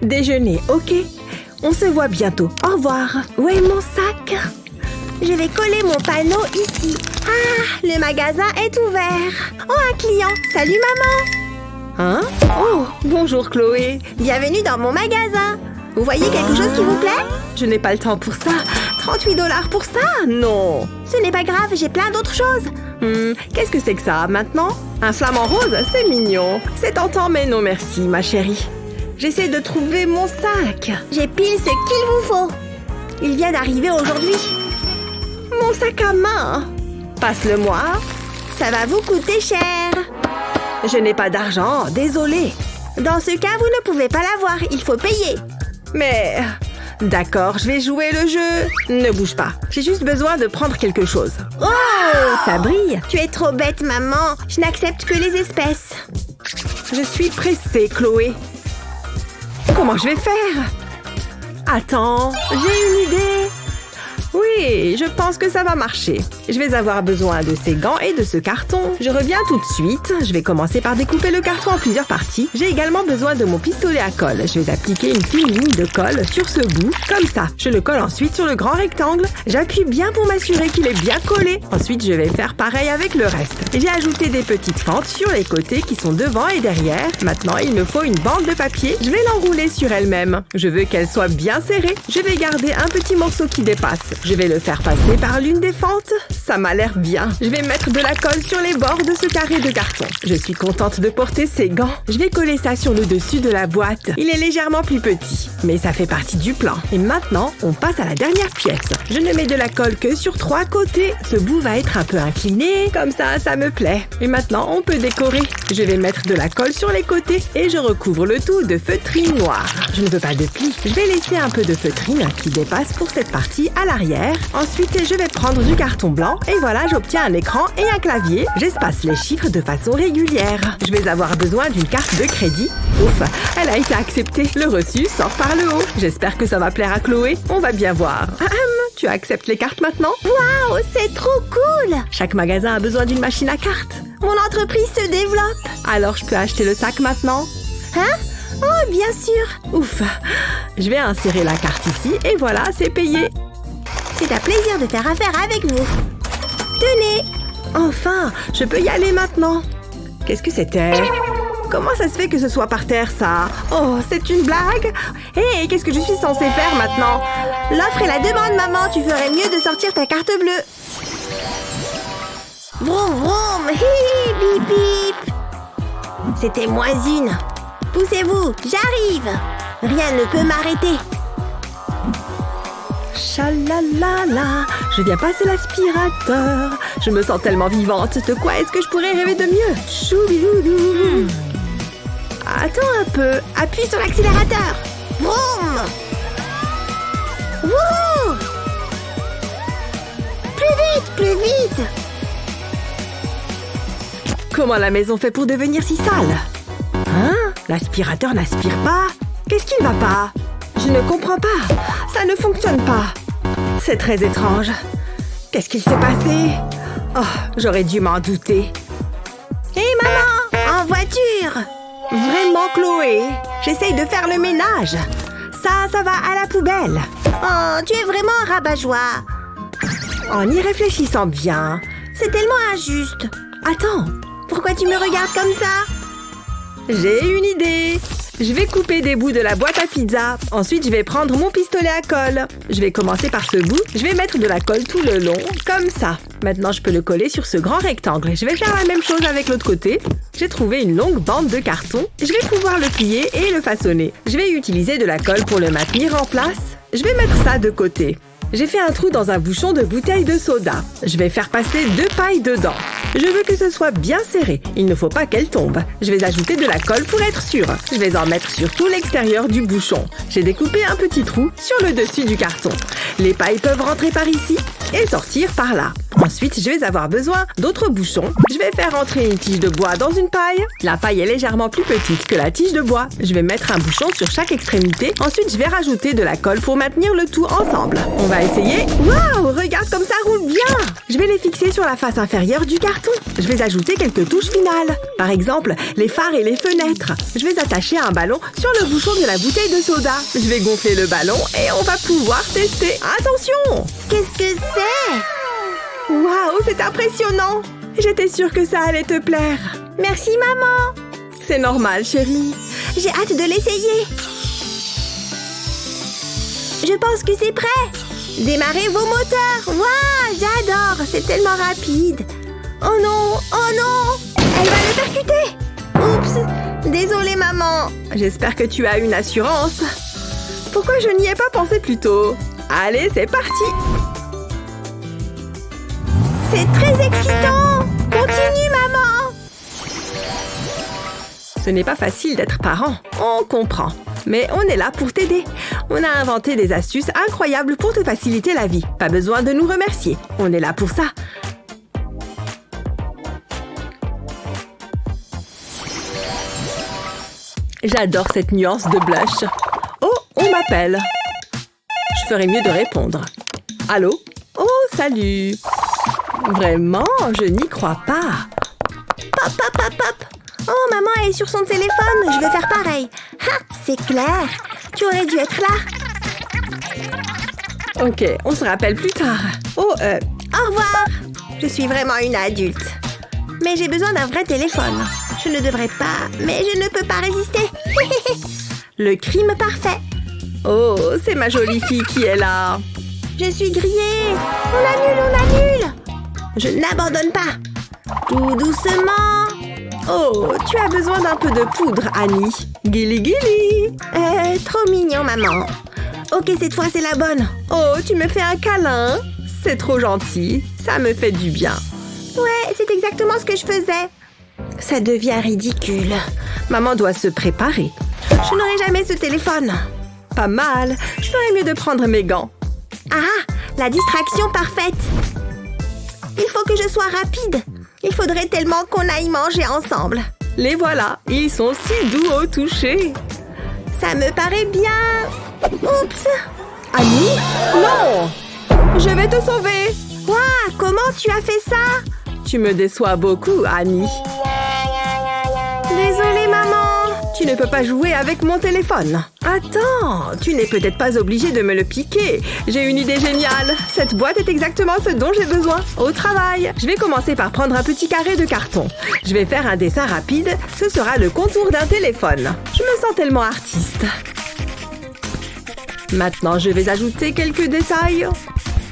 Déjeuner, ok. On se voit bientôt. Au revoir. Où est mon sac? Je vais coller mon panneau ici. Ah, le magasin est ouvert. Oh, un client. Salut, maman. Hein? Oh, bonjour Chloé. Bienvenue dans mon magasin. Vous voyez quelque chose qui vous plaît? Je n'ai pas le temps pour ça. 38 $ pour ça? Non. Ce n'est pas grave, j'ai plein d'autres choses. Qu'est-ce que c'est que ça, maintenant? Un flamant rose? C'est mignon. C'est tentant, mais non merci, ma chérie. J'essaie de trouver mon sac. J'ai pile ce qu'il vous faut. Il vient d'arriver aujourd'hui. Mon sac à main. Passe-le-moi. Ça va vous coûter cher. Je n'ai pas d'argent, désolée. Dans ce cas, vous ne pouvez pas l'avoir. Il faut payer. Mais... D'accord, je vais jouer le jeu. Ne bouge pas. J'ai juste besoin de prendre quelque chose. Oh, ça brille. Tu es trop bête, maman. Je n'accepte que les espèces. Je suis pressée, Chloé. Comment je vais faire? Attends, j'ai une idée. Oui, je pense que ça va marcher. Je vais avoir besoin de ces gants et de ce carton. Je reviens tout de suite. Je vais commencer par découper le carton en plusieurs parties. J'ai également besoin de mon pistolet à colle. Je vais appliquer une fine ligne de colle sur ce bout, comme ça. Je le colle ensuite sur le grand rectangle. J'appuie bien pour m'assurer qu'il est bien collé. Ensuite, je vais faire pareil avec le reste. J'ai ajouté des petites fentes sur les côtés qui sont devant et derrière. Maintenant, il me faut une bande de papier. Je vais l'enrouler sur elle-même. Je veux qu'elle soit bien serrée. Je vais garder un petit morceau qui dépasse. Je vais le faire passer par l'une des fentes. Ça m'a l'air bien. Je vais mettre de la colle sur les bords de ce carré de carton. Je suis contente de porter ces gants. Je vais coller ça sur le dessus de la boîte. Il est légèrement plus petit, mais ça fait partie du plan. Et maintenant, on passe à la dernière pièce. Je ne mets de la colle que sur 3 côtés. Ce bout va être un peu incliné. Comme ça me plaît. Et maintenant, on peut décorer. Je vais mettre de la colle sur les côtés et je recouvre le tout de feutrine noire. Je ne veux pas de plis. Je vais laisser un peu de feutrine qui dépasse pour cette partie à l'arrière. Ensuite, je vais prendre du carton blanc et voilà, j'obtiens un écran et un clavier. J'espace les chiffres de façon régulière. Je vais avoir besoin d'une carte de crédit. Ouf, elle a été acceptée. Le reçu sort par le haut. J'espère que ça va plaire à Chloé. On va bien voir. Tu acceptes les cartes maintenant? Waouh, c'est trop cool! Chaque magasin a besoin d'une machine à cartes. Mon entreprise se développe. Alors, je peux acheter le sac maintenant? Hein? Oh, bien sûr. Ouf, je vais insérer la carte ici et voilà, c'est payé. C'est un plaisir de faire affaire avec vous. Tenez! Enfin, je peux y aller maintenant. Qu'est-ce que c'était? Comment ça se fait que ce soit par terre, ça? Oh, c'est une blague? Hé, qu'est-ce que je suis censée faire maintenant? L'offre et la demande, maman. Tu ferais mieux de sortir ta carte bleue. Vroom, vroom. Hi, hi, bip, bip. C'était moins une. Poussez-vous, j'arrive. Rien ne peut m'arrêter. Chalalala, je viens passer l'aspirateur. Je me sens tellement vivante. De quoi est-ce que je pourrais rêver de mieux? Choubidoudou. Attends un peu. Appuie sur l'accélérateur. Vroom. Wouhou. Plus vite. Comment la maison fait pour devenir si sale? Hein? L'aspirateur n'aspire pas? Qu'est-ce qui ne va pas? Je ne comprends pas. Ça ne fonctionne pas. C'est très étrange. Qu'est-ce qu'il s'est passé? Oh, j'aurais dû m'en douter. Hé, maman! En voiture! Vraiment, Chloé? J'essaye de faire le ménage. Ça va à la poubelle. Oh, tu es vraiment un rabat-joie. En y réfléchissant bien. C'est tellement injuste. Attends. Pourquoi tu me regardes comme ça? J'ai une idée. Je vais couper des bouts de la boîte à pizza. Ensuite, je vais prendre mon pistolet à colle. Je vais commencer par ce bout. Je vais mettre de la colle tout le long, comme ça. Maintenant, je peux le coller sur ce grand rectangle. Je vais faire la même chose avec l'autre côté. J'ai trouvé une longue bande de carton. Je vais pouvoir le plier et le façonner. Je vais utiliser de la colle pour le maintenir en place. Je vais mettre ça de côté. J'ai fait un trou dans un bouchon de bouteille de soda. Je vais faire passer 2 pailles dedans. Je veux que ce soit bien serré. Il ne faut pas qu'elle tombe. Je vais ajouter de la colle pour être sûre. Je vais en mettre sur tout l'extérieur du bouchon. J'ai découpé un petit trou sur le dessus du carton. Les pailles peuvent rentrer par ici et sortir par là. Ensuite, je vais avoir besoin d'autres bouchons. Je vais faire entrer une tige de bois dans une paille. La paille est légèrement plus petite que la tige de bois. Je vais mettre un bouchon sur chaque extrémité. Ensuite, je vais rajouter de la colle pour maintenir le tout ensemble. On va va essayer. Waouh, regarde comme ça roule bien. Je vais les fixer sur la face inférieure du carton. Je vais ajouter quelques touches finales. Par exemple, les phares et les fenêtres. Je vais attacher un ballon sur le bouchon de la bouteille de soda. Je vais gonfler le ballon et on va pouvoir tester. Attention! Qu'est-ce que c'est? Waouh, c'est impressionnant. J'étais sûre que ça allait te plaire. Merci, maman. C'est normal, chérie. J'ai hâte de l'essayer. Je pense que c'est prêt. Démarrez vos moteurs. Waouh, j'adore. C'est tellement rapide. Oh non, oh non. Elle va le percuter. Oups, désolée, maman. J'espère que tu as une assurance. Pourquoi je n'y ai pas pensé plus tôt? Allez, c'est parti. C'est très excitant. Continue, maman. Ce n'est pas facile d'être parent, on comprend. Mais on est là pour t'aider. On a inventé des astuces incroyables pour te faciliter la vie. Pas besoin de nous remercier. On est là pour ça. J'adore cette nuance de blush. Oh, on m'appelle. Je ferais mieux de répondre. Allô? Oh, salut. Vraiment, je n'y crois pas. Pop, pop, pop, pop. Oh, maman est sur son téléphone. Je vais faire pareil. Ha, c'est clair. Tu aurais dû être là. Ok, on se rappelle plus tard. Oh, Au revoir. Je suis vraiment une adulte. Mais j'ai besoin d'un vrai téléphone. Je ne devrais pas, mais je ne peux pas résister. Le crime parfait. oh, c'est ma jolie fille qui est là. Je suis grillée. On annule. Je n'abandonne pas. Tout doucement. Oh, tu as besoin d'un peu de poudre, Annie. Gili gili. Trop mignon, maman. Ok, cette fois, c'est la bonne. Oh, tu me fais un câlin. C'est trop gentil. Ça me fait du bien. Ouais, c'est exactement ce que je faisais. Ça devient ridicule. Maman doit se préparer. Je n'aurai jamais ce téléphone. Pas mal. Je ferais mieux de prendre mes gants. Ah, la distraction parfaite. Il faut que je sois rapide. Il faudrait tellement qu'on aille manger ensemble. Les voilà. Ils sont si doux au toucher. Ça me paraît bien. Oups. Annie? Non! Je vais te sauver. Waouh, comment tu as fait ça? Tu me déçois beaucoup, Annie. Désolée, maman. Tu ne peux pas jouer avec mon téléphone. Attends, tu n'es peut-être pas obligé de me le piquer. J'ai une idée géniale. Cette boîte est exactement ce dont j'ai besoin. Au travail. Je vais commencer par prendre un petit carré de carton. Je vais faire un dessin rapide. Ce sera le contour d'un téléphone. Je me sens tellement artiste. Maintenant, je vais ajouter quelques détails.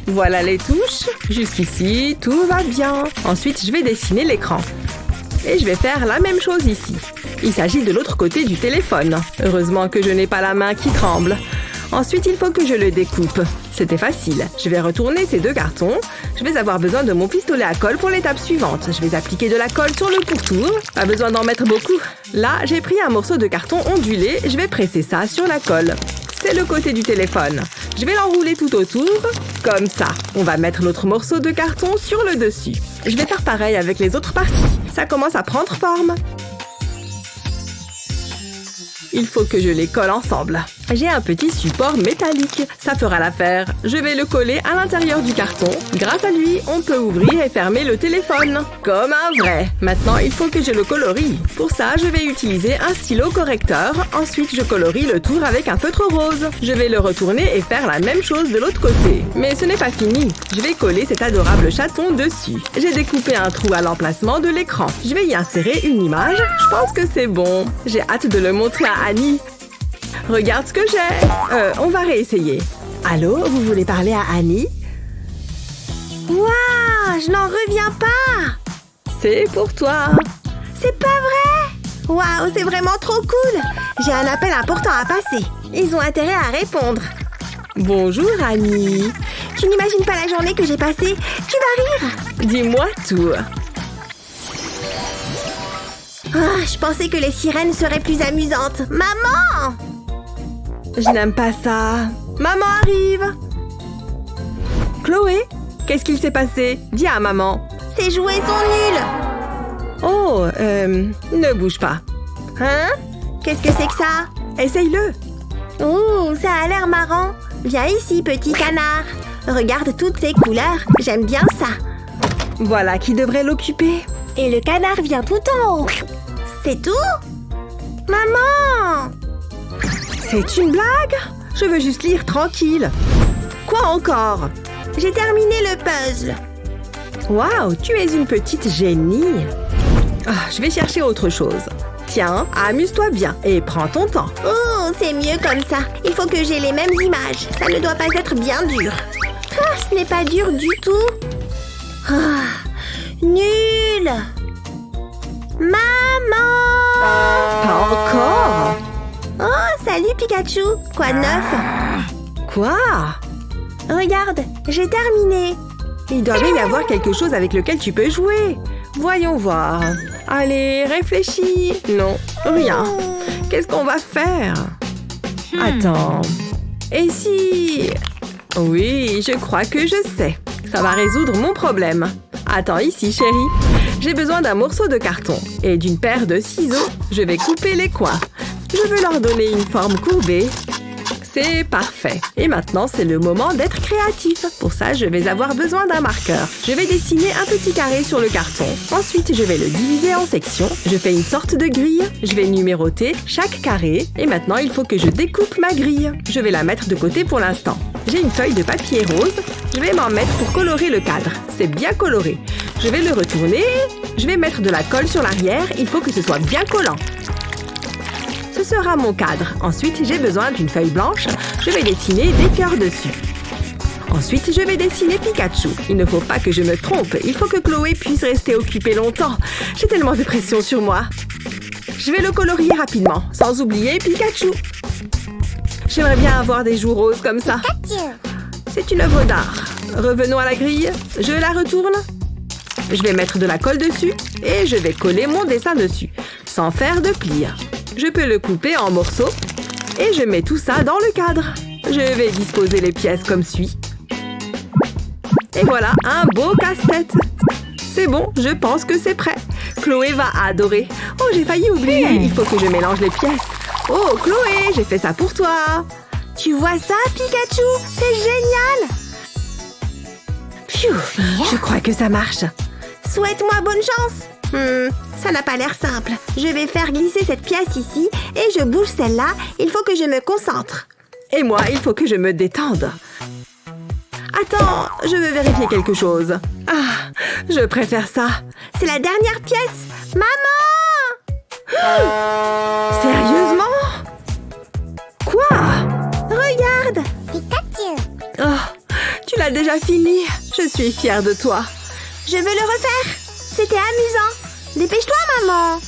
Voilà les touches. Jusqu'ici, tout va bien. Ensuite, je vais dessiner l'écran. Et je vais faire la même chose ici. Il s'agit de l'autre côté du téléphone. Heureusement que je n'ai pas la main qui tremble. Ensuite, il faut que je le découpe. C'était facile. Je vais retourner ces deux cartons. Je vais avoir besoin de mon pistolet à colle pour l'étape suivante. Je vais appliquer de la colle sur le pourtour. Pas besoin d'en mettre beaucoup. Là, j'ai pris un morceau de carton ondulé. Je vais presser ça sur la colle. C'est le côté du téléphone. Je vais l'enrouler tout autour, comme ça. On va mettre notre morceau de carton sur le dessus. Je vais faire pareil avec les autres parties. Ça commence à prendre forme. Il faut que je les colle ensemble. J'ai un petit support métallique. Ça fera l'affaire. Je vais le coller à l'intérieur du carton. Grâce à lui, on peut ouvrir et fermer le téléphone. Comme un vrai. Maintenant, il faut que je le colorie. Pour ça, je vais utiliser un stylo correcteur. Ensuite, je colorie le tour avec un feutre rose. Je vais le retourner et faire la même chose de l'autre côté. Mais ce n'est pas fini. Je vais coller cet adorable chaton dessus. J'ai découpé un trou à l'emplacement de l'écran. Je vais y insérer une image. Je pense que c'est bon. J'ai hâte de le montrer à Annie. Regarde ce que j'ai. On va réessayer. Allô, vous voulez parler à Annie? Waouh, je n'en reviens pas. C'est pour toi. C'est pas vrai. Waouh, c'est vraiment trop cool. J'ai un appel important à passer. Ils ont intérêt à répondre. Bonjour Annie. Tu n'imagines pas la journée que j'ai passée. Tu vas rire. Dis-moi tout. Ah, je pensais que les sirènes seraient plus amusantes. Maman! Je n'aime pas ça. Maman arrive. Chloé, qu'est-ce qu'il s'est passé? Dis à maman. Ces jouets sont nuls. Oh, ne bouge pas. Hein? Qu'est-ce que c'est que ça? Essaye-le. Oh, ça a l'air marrant. Viens ici, petit canard. Regarde toutes ces couleurs, j'aime bien ça. Voilà qui devrait l'occuper. Et le canard vient tout en haut. C'est tout? Maman! C'est une blague? Je veux juste lire tranquille. Quoi encore? J'ai terminé le puzzle. Waouh, tu es une petite génie. Je vais chercher autre chose. Tiens, amuse-toi bien et prends ton temps. Oh, c'est mieux comme ça. Il faut que j'ai les mêmes images. Ça ne doit pas être bien dur. Ce n'est pas dur du tout. Nul. Maman! Pas encore? Oh, salut Pikachu. Quoi de neuf? Quoi? Regarde, j'ai terminé. Il doit bien y avoir quelque chose avec lequel tu peux jouer. Voyons voir. Allez, réfléchis. Non, rien. Qu'est-ce qu'on va faire? Attends. Et si... Oui, je crois que je sais. Ça va résoudre mon problème. Attends ici, chérie. J'ai besoin d'un morceau de carton et d'une paire de ciseaux. Je vais couper les coins. Je veux leur donner une forme courbée. C'est parfait. Et maintenant, c'est le moment d'être créatif. Pour ça, je vais avoir besoin d'un marqueur. Je vais dessiner un petit carré sur le carton. Ensuite, je vais le diviser en sections. Je fais une sorte de grille. Je vais numéroter chaque carré. Et maintenant, il faut que je découpe ma grille. Je vais la mettre de côté pour l'instant. J'ai une feuille de papier rose. Je vais m'en mettre pour colorer le cadre. C'est bien coloré. Je vais le retourner. Je vais mettre de la colle sur l'arrière. Il faut que ce soit bien collant. Ce sera mon cadre. Ensuite, j'ai besoin d'une feuille blanche. Je vais dessiner des cœurs dessus. Ensuite, je vais dessiner Pikachu. Il ne faut pas que je me trompe. Il faut que Chloé puisse rester occupée longtemps. J'ai tellement de pression sur moi. Je vais le colorier rapidement, sans oublier Pikachu. J'aimerais bien avoir des joues roses comme ça. C'est une œuvre d'art. Revenons à la grille. Je la retourne. Je vais mettre de la colle dessus et je vais coller mon dessin dessus, sans faire de plis. Je peux le couper en morceaux et je mets tout ça dans le cadre. Je vais disposer les pièces comme suit. Et voilà, un beau casse-tête. C'est bon, je pense que c'est prêt. Chloé va adorer. Oh, j'ai failli oublier. Il faut que je mélange les pièces. Oh, Chloé, j'ai fait ça pour toi. Tu vois ça, Pikachu? C'est génial! Pfiou, je crois que ça marche. Souhaite-moi bonne chance. Ça n'a pas l'air simple. Je vais faire glisser cette pièce ici et je bouge celle-là. Il faut que je me concentre. Et moi, il faut que je me détende. Attends, je veux vérifier quelque chose. Je préfère ça. C'est la dernière pièce. Maman! Sérieusement? Quoi? Regarde! Pikachu! Oh, tu l'as déjà fini. Je suis fière de toi. Je veux le refaire. C'était amusant. Dépêche-toi, maman.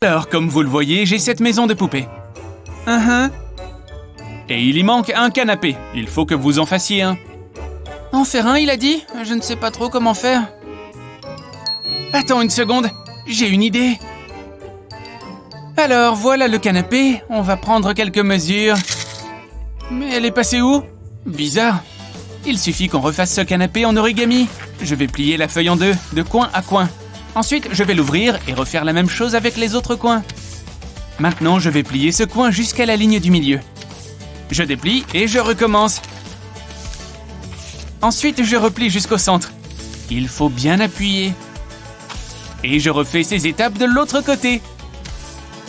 Alors, comme vous le voyez, j'ai cette maison de poupées. Et il y manque un canapé. Il faut que vous en fassiez un. En faire un, il a dit? Je ne sais pas trop comment faire. Attends une seconde, j'ai une idée. Alors, voilà le canapé. On va prendre quelques mesures. Mais elle est passée où? Bizarre. Il suffit qu'on refasse ce canapé en origami. Je vais plier la feuille en deux, de coin à coin. Ensuite, je vais l'ouvrir et refaire la même chose avec les autres coins. Maintenant, je vais plier ce coin jusqu'à la ligne du milieu. Je déplie et je recommence. Ensuite, je replie jusqu'au centre. Il faut bien appuyer. Et je refais ces étapes de l'autre côté.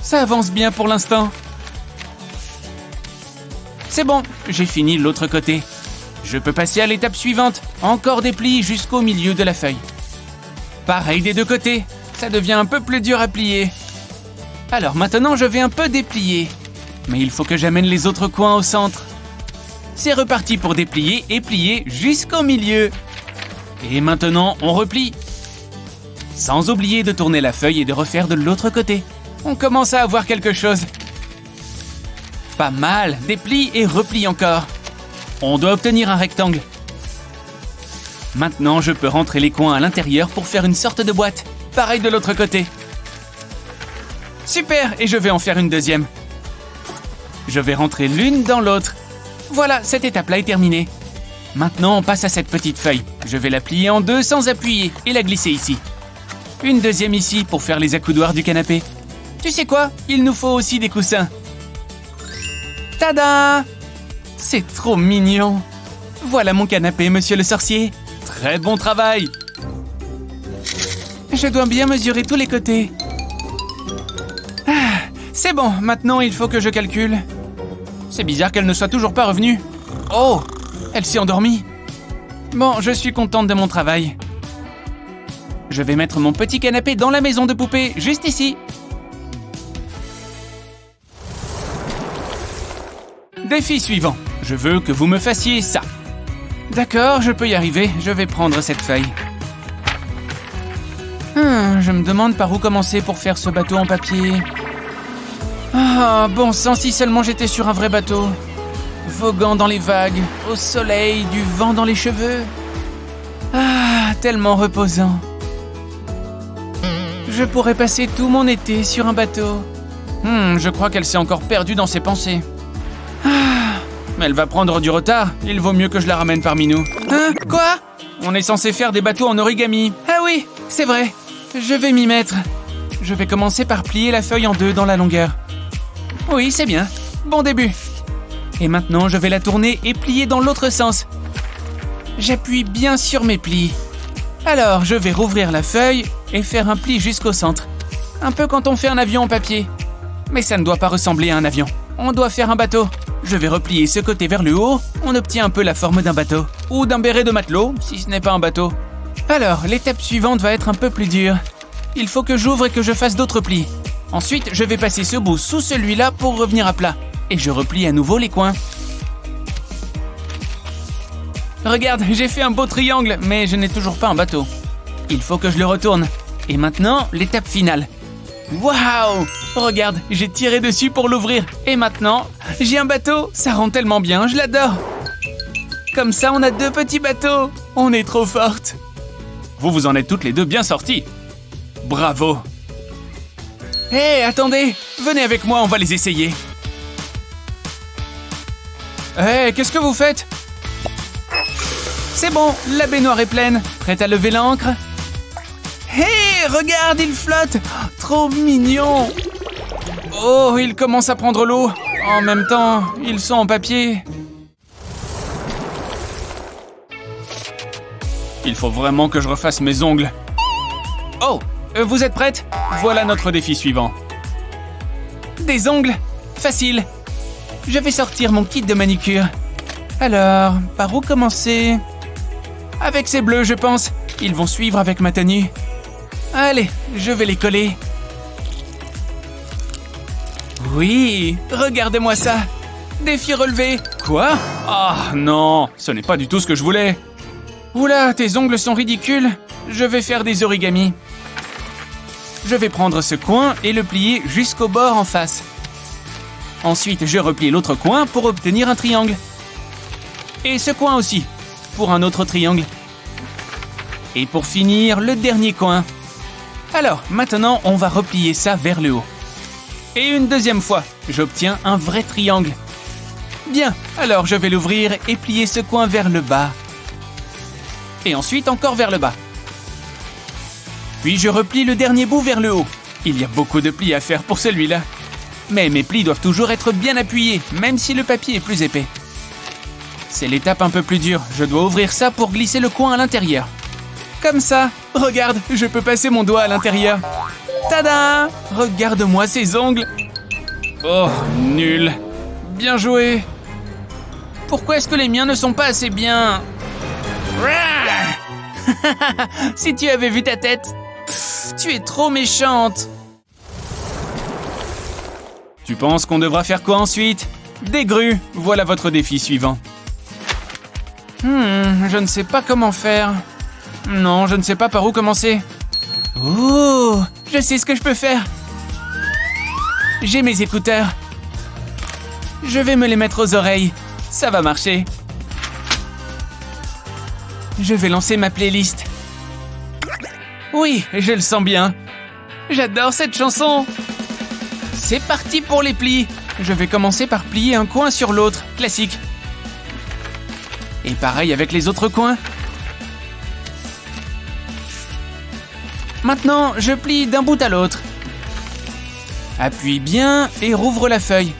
Ça avance bien pour l'instant. C'est bon, j'ai fini l'autre côté. Je peux passer à l'étape suivante. Encore des plis jusqu'au milieu de la feuille. Pareil des deux côtés. Ça devient un peu plus dur à plier. Alors maintenant, je vais un peu déplier. Mais il faut que j'amène les autres coins au centre. C'est reparti pour déplier et plier jusqu'au milieu. Et maintenant, on replie. Sans oublier de tourner la feuille et de refaire de l'autre côté. On commence à avoir quelque chose. Pas mal, déplie et replie encore. On doit obtenir un rectangle. Maintenant, je peux rentrer les coins à l'intérieur pour faire une sorte de boîte. Pareil de l'autre côté. Super, et je vais en faire une deuxième. Je vais rentrer l'une dans l'autre. Voilà, cette étape-là est terminée. Maintenant, on passe à cette petite feuille. Je vais la plier en deux sans appuyer et la glisser ici. Une deuxième ici pour faire les accoudoirs du canapé. Tu sais quoi? Il nous faut aussi des coussins. Tada! C'est trop mignon. Voilà mon canapé, monsieur le sorcier. Très bon travail. Je dois bien mesurer tous les côtés. Ah, c'est bon, maintenant il faut que je calcule. C'est bizarre qu'elle ne soit toujours pas revenue. Oh, elle s'est endormie. Bon, je suis contente de mon travail. Je vais mettre mon petit canapé dans la maison de poupée, juste ici. Défi suivant. Je veux que vous me fassiez ça. D'accord, je peux y arriver. Je vais prendre cette feuille. Je me demande par où commencer pour faire ce bateau en papier. Ah, bon sang, si seulement j'étais sur un vrai bateau. Voguant dans les vagues, au soleil, du vent dans les cheveux. Ah, tellement reposant. Je pourrais passer tout mon été sur un bateau. Je crois qu'elle s'est encore perdue dans ses pensées. Mais elle va prendre du retard. Il vaut mieux que je la ramène parmi nous. Hein? Quoi? On est censé faire des bateaux en origami. Ah oui, c'est vrai. Je vais m'y mettre. Je vais commencer par plier la feuille en deux dans la longueur. Oui, c'est bien. Bon début. Et maintenant, je vais la tourner et plier dans l'autre sens. J'appuie bien sur mes plis. Alors, je vais rouvrir la feuille et faire un pli jusqu'au centre. Un peu quand on fait un avion en papier. Mais ça ne doit pas ressembler à un avion. On doit faire un bateau. Je vais replier ce côté vers le haut. On obtient un peu la forme d'un bateau. Ou d'un béret de matelot, si ce n'est pas un bateau. Alors, l'étape suivante va être un peu plus dure. Il faut que j'ouvre et que je fasse d'autres plis. Ensuite, je vais passer ce bout sous celui-là pour revenir à plat. Et je replie à nouveau les coins. Regarde, j'ai fait un beau triangle, mais je n'ai toujours pas un bateau. Il faut que je le retourne. Et maintenant, l'étape finale. Waouh! Regarde, j'ai tiré dessus pour l'ouvrir. Et maintenant, j'ai un bateau. Ça rend tellement bien, je l'adore. Comme ça, on a 2 petits bateaux. On est trop fortes. Vous en êtes toutes les 2 bien sorties. Bravo. Hé, attendez. Venez avec moi, on va les essayer. Hé, qu'est-ce que vous faites? C'est bon, la baignoire est pleine. Prête à lever l'ancre? Hé, regarde, il flotte. Trop mignon. Oh, il commence à prendre l'eau. En même temps, ils sont en papier. Il faut vraiment que je refasse mes ongles. Oh, vous êtes prête? Voilà notre défi suivant. Des ongles? Facile. Je vais sortir mon kit de manicure. Alors, par où commencer? Avec ces bleus, je pense. Ils vont suivre avec ma tenue. Allez, je vais les coller. Oui, regardez-moi ça. Défi relevé. Quoi? Ah non, ce n'est pas du tout ce que je voulais. Oula, tes ongles sont ridicules. Je vais faire des origamis. Je vais prendre ce coin et le plier jusqu'au bord en face. Ensuite, je replie l'autre coin pour obtenir un triangle. Et ce coin aussi, pour un autre triangle. Et pour finir, le dernier coin. Alors, maintenant, on va replier ça vers le haut. Et une deuxième fois, j'obtiens un vrai triangle. Bien, alors je vais l'ouvrir et plier ce coin vers le bas. Et ensuite encore vers le bas. Puis je replie le dernier bout vers le haut. Il y a beaucoup de plis à faire pour celui-là. Mais mes plis doivent toujours être bien appuyés, même si le papier est plus épais. C'est l'étape un peu plus dure. Je dois ouvrir ça pour glisser le coin à l'intérieur. Comme ça. Regarde, je peux passer mon doigt à l'intérieur. Tada! Regarde-moi ces ongles. Oh, nul. Bien joué. Pourquoi est-ce que les miens ne sont pas assez bien? Si tu avais vu ta tête. Tu es trop méchante. Tu penses qu'on devra faire quoi ensuite? Des grues. Voilà votre défi suivant. Je ne sais pas comment faire. Non, je ne sais pas par où commencer. Oh, je sais ce que je peux faire. J'ai mes écouteurs. Je vais me les mettre aux oreilles. Ça va marcher. Je vais lancer ma playlist. Oui, je le sens bien. J'adore cette chanson. C'est parti pour les plis. Je vais commencer par plier un coin sur l'autre, classique. Et pareil avec les autres coins. Maintenant, je plie d'un bout à l'autre. Appuie bien et rouvre la feuille.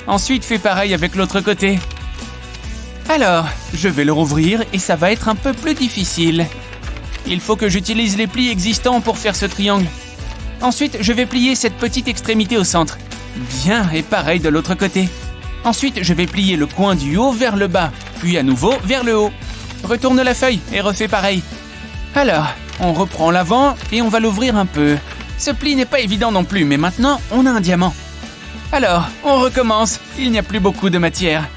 Ensuite, fais pareil avec l'autre côté. Alors, je vais le rouvrir et ça va être un peu plus difficile. Il faut que j'utilise les plis existants pour faire ce triangle. Ensuite, je vais plier cette petite extrémité au centre. Bien, et pareil de l'autre côté. Ensuite, je vais plier le coin du haut vers le bas, puis à nouveau vers le haut. Retourne la feuille et refais pareil. Alors, on reprend l'avant et on va l'ouvrir un peu. Ce pli n'est pas évident non plus, mais maintenant, on a un diamant. Alors, on recommence. Il n'y a plus beaucoup de matière.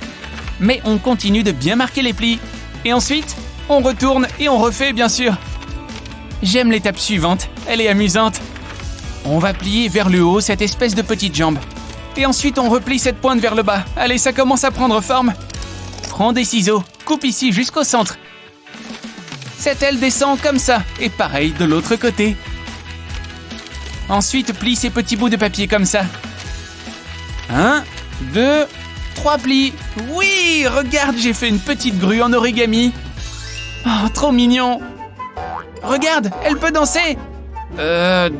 Mais on continue de bien marquer les plis. Et ensuite, on retourne et on refait, bien sûr. J'aime l'étape suivante, elle est amusante. On va plier vers le haut cette espèce de petite jambe. Et ensuite, on replie cette pointe vers le bas. Allez, ça commence à prendre forme. Prends des ciseaux, coupe ici jusqu'au centre. Cette aile descend comme ça, et pareil de l'autre côté. Ensuite, plie ces petits bouts de papier comme ça. 1, 2, 3 plis. Oui, regarde, j'ai fait une petite grue en origami. Oh, trop mignon. Regarde, elle peut danser.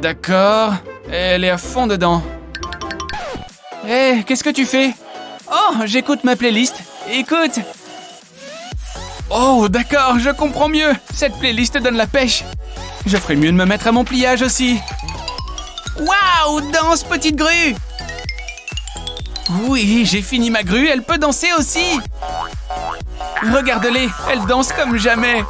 D'accord. Elle est à fond dedans. Hé, qu'est-ce que tu fais? Oh, j'écoute ma playlist. Écoute. Oh, d'accord, je comprends mieux. Cette playlist donne la pêche. Je ferais mieux de me mettre à mon pliage aussi. Waouh, danse, petite grue. Oui, j'ai fini ma grue, elle peut danser aussi. Regarde-les, elle danse comme jamais.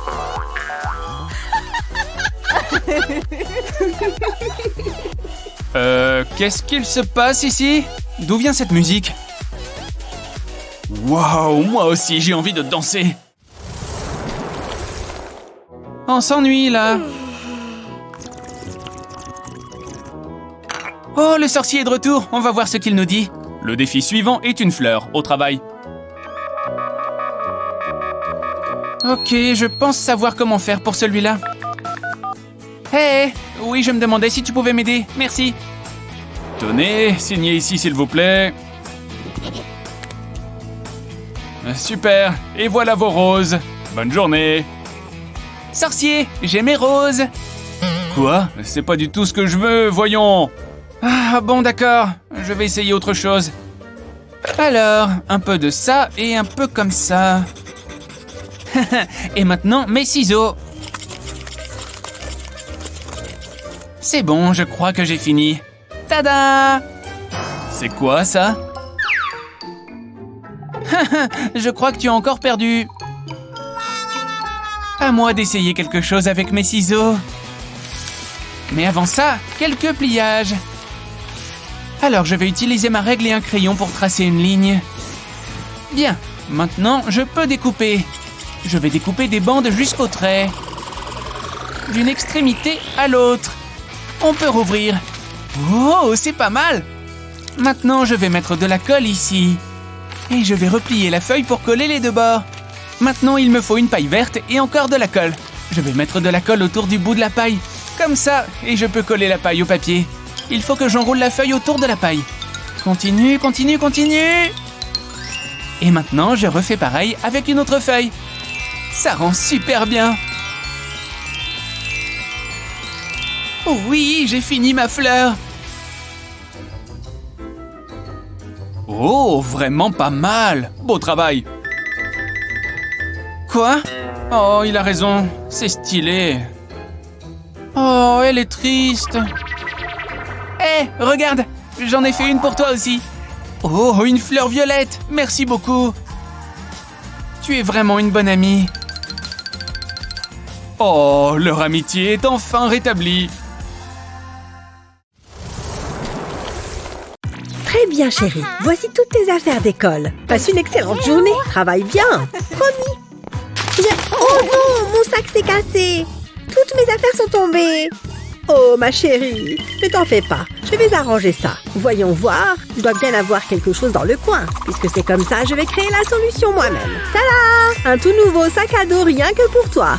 Qu'est-ce qu'il se passe ici? D'où vient cette musique? Waouh, moi aussi j'ai envie de danser. On s'ennuie là. Oh, le sorcier est de retour, on va voir ce qu'il nous dit. Le défi suivant est une fleur, au travail. Ok, je pense savoir comment faire pour celui-là. Hé, oui, je me demandais si tu pouvais m'aider, merci. Tenez, signez ici s'il vous plaît. Super, et voilà vos roses. Bonne journée. Sorcier, j'ai mes roses. Quoi? C'est pas du tout ce que je veux, voyons. Ah bon, d'accord, je vais essayer autre chose. Alors, un peu de ça et un peu comme ça. Et maintenant, mes ciseaux. C'est bon, je crois que j'ai fini. Tada! C'est quoi ça? Je crois que tu as encore perdu. À moi d'essayer quelque chose avec mes ciseaux. Mais avant ça, quelques pliages. Alors, je vais utiliser ma règle et un crayon pour tracer une ligne. Bien, maintenant, je peux découper. Je vais découper des bandes jusqu'au trait. D'une extrémité à l'autre. On peut rouvrir. Oh, c'est pas mal! Maintenant, je vais mettre de la colle ici. Et je vais replier la feuille pour coller les deux bords. Maintenant, il me faut une paille verte et encore de la colle. Je vais mettre de la colle autour du bout de la paille. Comme ça, et je peux coller la paille au papier. Il faut que j'enroule la feuille autour de la paille. Continue, continue, continue. Et maintenant, je refais pareil avec une autre feuille. Ça rend super bien. Oh oui, j'ai fini ma fleur. Oh, vraiment pas mal. Beau travail. Quoi? Oh, il a raison. C'est stylé. Oh, elle est triste. Hé, regarde, j'en ai fait une pour toi aussi. Oh, une fleur violette. Merci beaucoup. Tu es vraiment une bonne amie. Oh, leur amitié est enfin rétablie. Très bien, chérie. Voici toutes tes affaires d'école. Passe une excellente journée. Travaille bien. Promis. Oh non, mon sac s'est cassé. Toutes mes affaires sont tombées. Oh, ma chérie. Ne t'en fais pas. Je vais arranger ça. Voyons voir. Je dois bien avoir quelque chose dans le coin. Puisque c'est comme ça, je vais créer la solution moi-même. Tada! Un tout nouveau sac à dos rien que pour toi.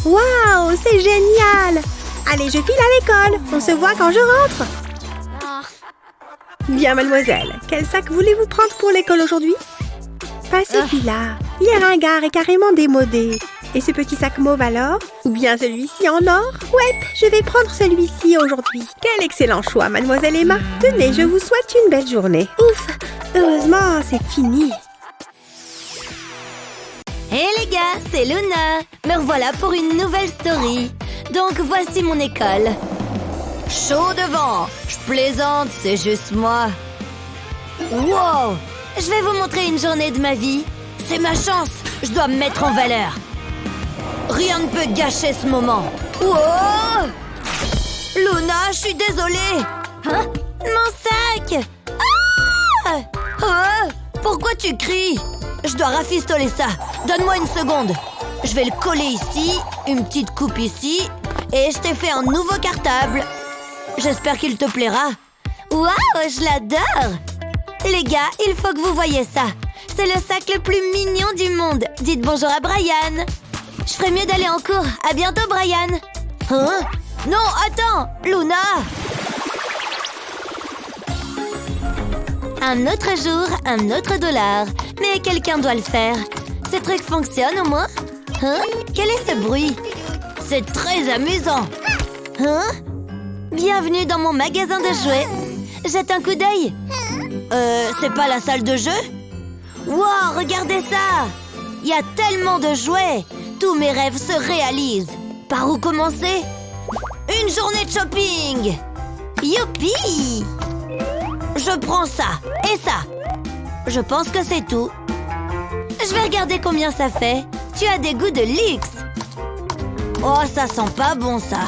Waouh, c'est génial. Allez, je file à l'école. On se voit quand je rentre. Bien, mademoiselle. Quel sac voulez-vous prendre pour l'école aujourd'hui? Pas celui-là. Il est ringard et carrément démodé. Et ce petit sac mauve alors? Ou bien celui-ci en or? Ouais, je vais prendre celui-ci aujourd'hui. Quel excellent choix, mademoiselle Emma. Tenez, je vous souhaite une belle journée. Ouf, heureusement, c'est fini. Hé les gars, c'est Luna. Me revoilà pour une nouvelle story. Donc voici mon école. Chaud devant. Je plaisante, c'est juste moi. Wow! Je vais vous montrer une journée de ma vie. C'est ma chance. Je dois me mettre en valeur. Rien ne peut gâcher ce moment. Wow! Luna, je suis désolée. Hein? Mon sac! Ah! Ah! Pourquoi tu cries? Je dois rafistoler ça. Donne-moi une seconde. Je vais le coller ici, une petite coupe ici, et je t'ai fait un nouveau cartable. J'espère qu'il te plaira. Waouh, je l'adore! Les gars, il faut que vous voyiez ça. C'est le sac le plus mignon du monde. Dites bonjour à Brian. Je ferais mieux d'aller en cours. À bientôt, Brian. Hein? Non, attends, Luna! Un autre jour, un autre dollar. Mais quelqu'un doit le faire. Ce truc fonctionne au moins? Hein? Quel est ce bruit? C'est très amusant. Hein? Bienvenue dans mon magasin de jouets. Jette un coup d'œil. C'est pas la salle de jeu? Wow, regardez ça! Il y a tellement de jouets. Tous mes rêves se réalisent. Par où commencer? Une journée de shopping! Youpi! Je prends ça et ça. Je pense que c'est tout. Je vais regarder combien ça fait. Tu as des goûts de luxe. Oh, ça sent pas bon, ça.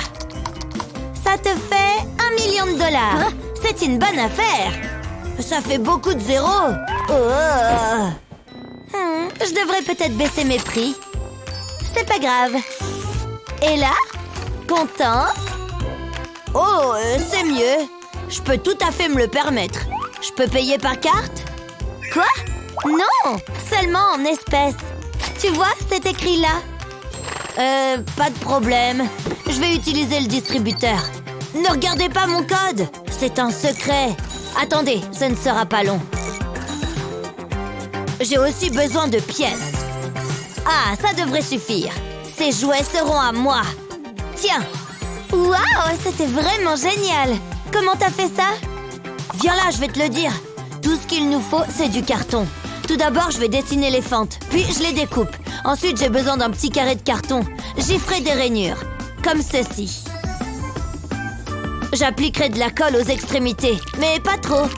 Ça te fait $1 million. Hein? C'est une bonne affaire. Ça fait beaucoup de zéros. Oh. Je devrais peut-être baisser mes prix. C'est pas grave. Et là? Content? Oh, c'est mieux. Je peux tout à fait me le permettre. Je peux payer par carte? Quoi? Non, seulement en espèces. Tu vois, c'est écrit là. Pas de problème. Je vais utiliser le distributeur. Ne regardez pas mon code. C'est un secret. Attendez, ce ne sera pas long. J'ai aussi besoin de pièces. Ah, ça devrait suffire. Ces jouets seront à moi. Tiens. Waouh, c'était vraiment génial. Comment t'as fait ça? Viens là, je vais te le dire. Tout ce qu'il nous faut, c'est du carton. Tout d'abord, je vais dessiner les fentes, puis je les découpe. Ensuite, j'ai besoin d'un petit carré de carton. J'y ferai des rainures, comme ceci. J'appliquerai de la colle aux extrémités, mais pas trop.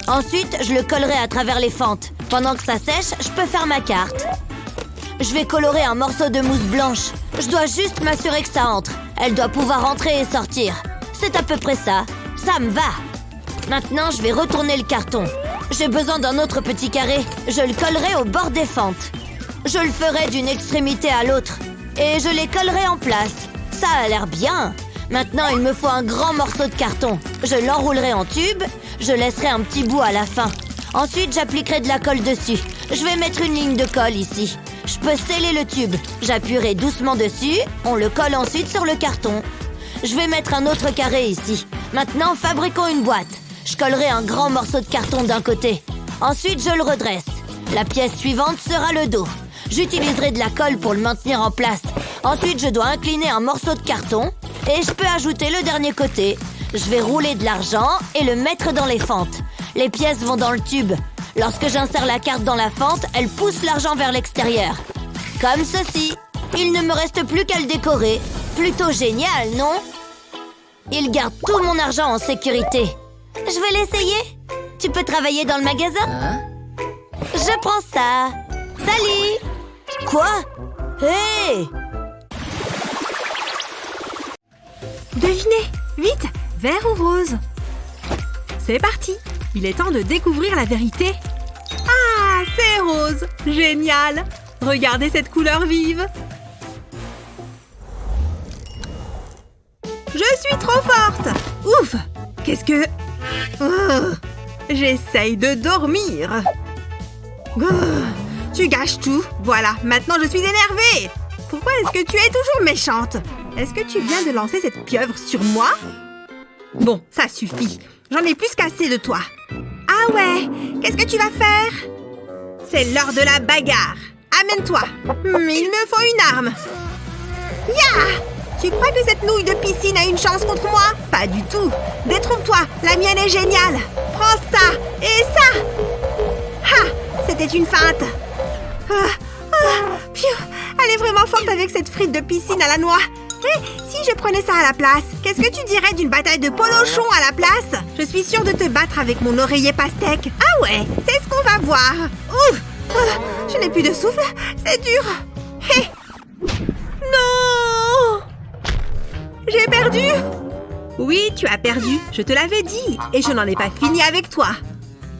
Ensuite, je le collerai à travers les fentes. Pendant que ça sèche, je peux faire ma carte. Je vais colorer un morceau de mousse blanche. Je dois juste m'assurer que ça entre. Elle doit pouvoir entrer et sortir. C'est à peu près ça. Ça me va. Maintenant, je vais retourner le carton. J'ai besoin d'un autre petit carré. Je le collerai au bord des fentes. Je le ferai d'une extrémité à l'autre. Et je les collerai en place. Ça a l'air bien. Maintenant, il me faut un grand morceau de carton. Je l'enroulerai en tube. Je laisserai un petit bout à la fin. Ensuite, j'appliquerai de la colle dessus. Je vais mettre une ligne de colle ici. Je peux sceller le tube. J'appuierai doucement dessus. On le colle ensuite sur le carton. Je vais mettre un autre carré ici. Maintenant, fabriquons une boîte. Je collerai un grand morceau de carton d'un côté. Ensuite, je le redresse. La pièce suivante sera le dos. J'utiliserai de la colle pour le maintenir en place. Ensuite, je dois incliner un morceau de carton. Et je peux ajouter le dernier côté. Je vais rouler de l'argent et le mettre dans les fentes. Les pièces vont dans le tube. Lorsque j'insère la carte dans la fente, elle pousse l'argent vers l'extérieur. Comme ceci. Il ne me reste plus qu'à le décorer. Plutôt génial, non? Il garde tout mon argent en sécurité. Je vais l'essayer. Tu peux travailler dans le magasin? Je prends ça. Salut! Quoi? Hé! Devinez, vite, vert ou rose? C'est parti. Il est temps de découvrir la vérité. Ah, c'est rose. Génial. Regardez cette couleur vive. Je suis trop forte. Ouf. Qu'est-ce que... Oh, j'essaye de dormir. Oh, tu gâches tout. Voilà, maintenant je suis énervée. Pourquoi est-ce que tu es toujours méchante? Est-ce que tu viens de lancer cette pieuvre sur moi? Bon, ça suffit. J'en ai plus qu'assez de toi. Ah ouais, qu'est-ce que tu vas faire? C'est l'heure de la bagarre. Amène-toi. Il me faut une arme. Ya! Tu crois que cette nouille de piscine a une chance contre moi? Pas du tout. Détrompe-toi, la mienne est géniale. Prends ça et ça. Ha! C'était une feinte. Pfiou, elle est vraiment forte avec cette frite de piscine à la noix. Hé, si je prenais ça à la place, qu'est-ce que tu dirais d'une bataille de polochon à la place? Je suis sûre de te battre avec mon oreiller pastèque. Ah ouais, c'est ce qu'on va voir. Ouf, je n'ai plus de souffle, c'est dur. Hé, non! J'ai perdu! Oui, tu as perdu, je te l'avais dit, et je n'en ai pas fini avec toi.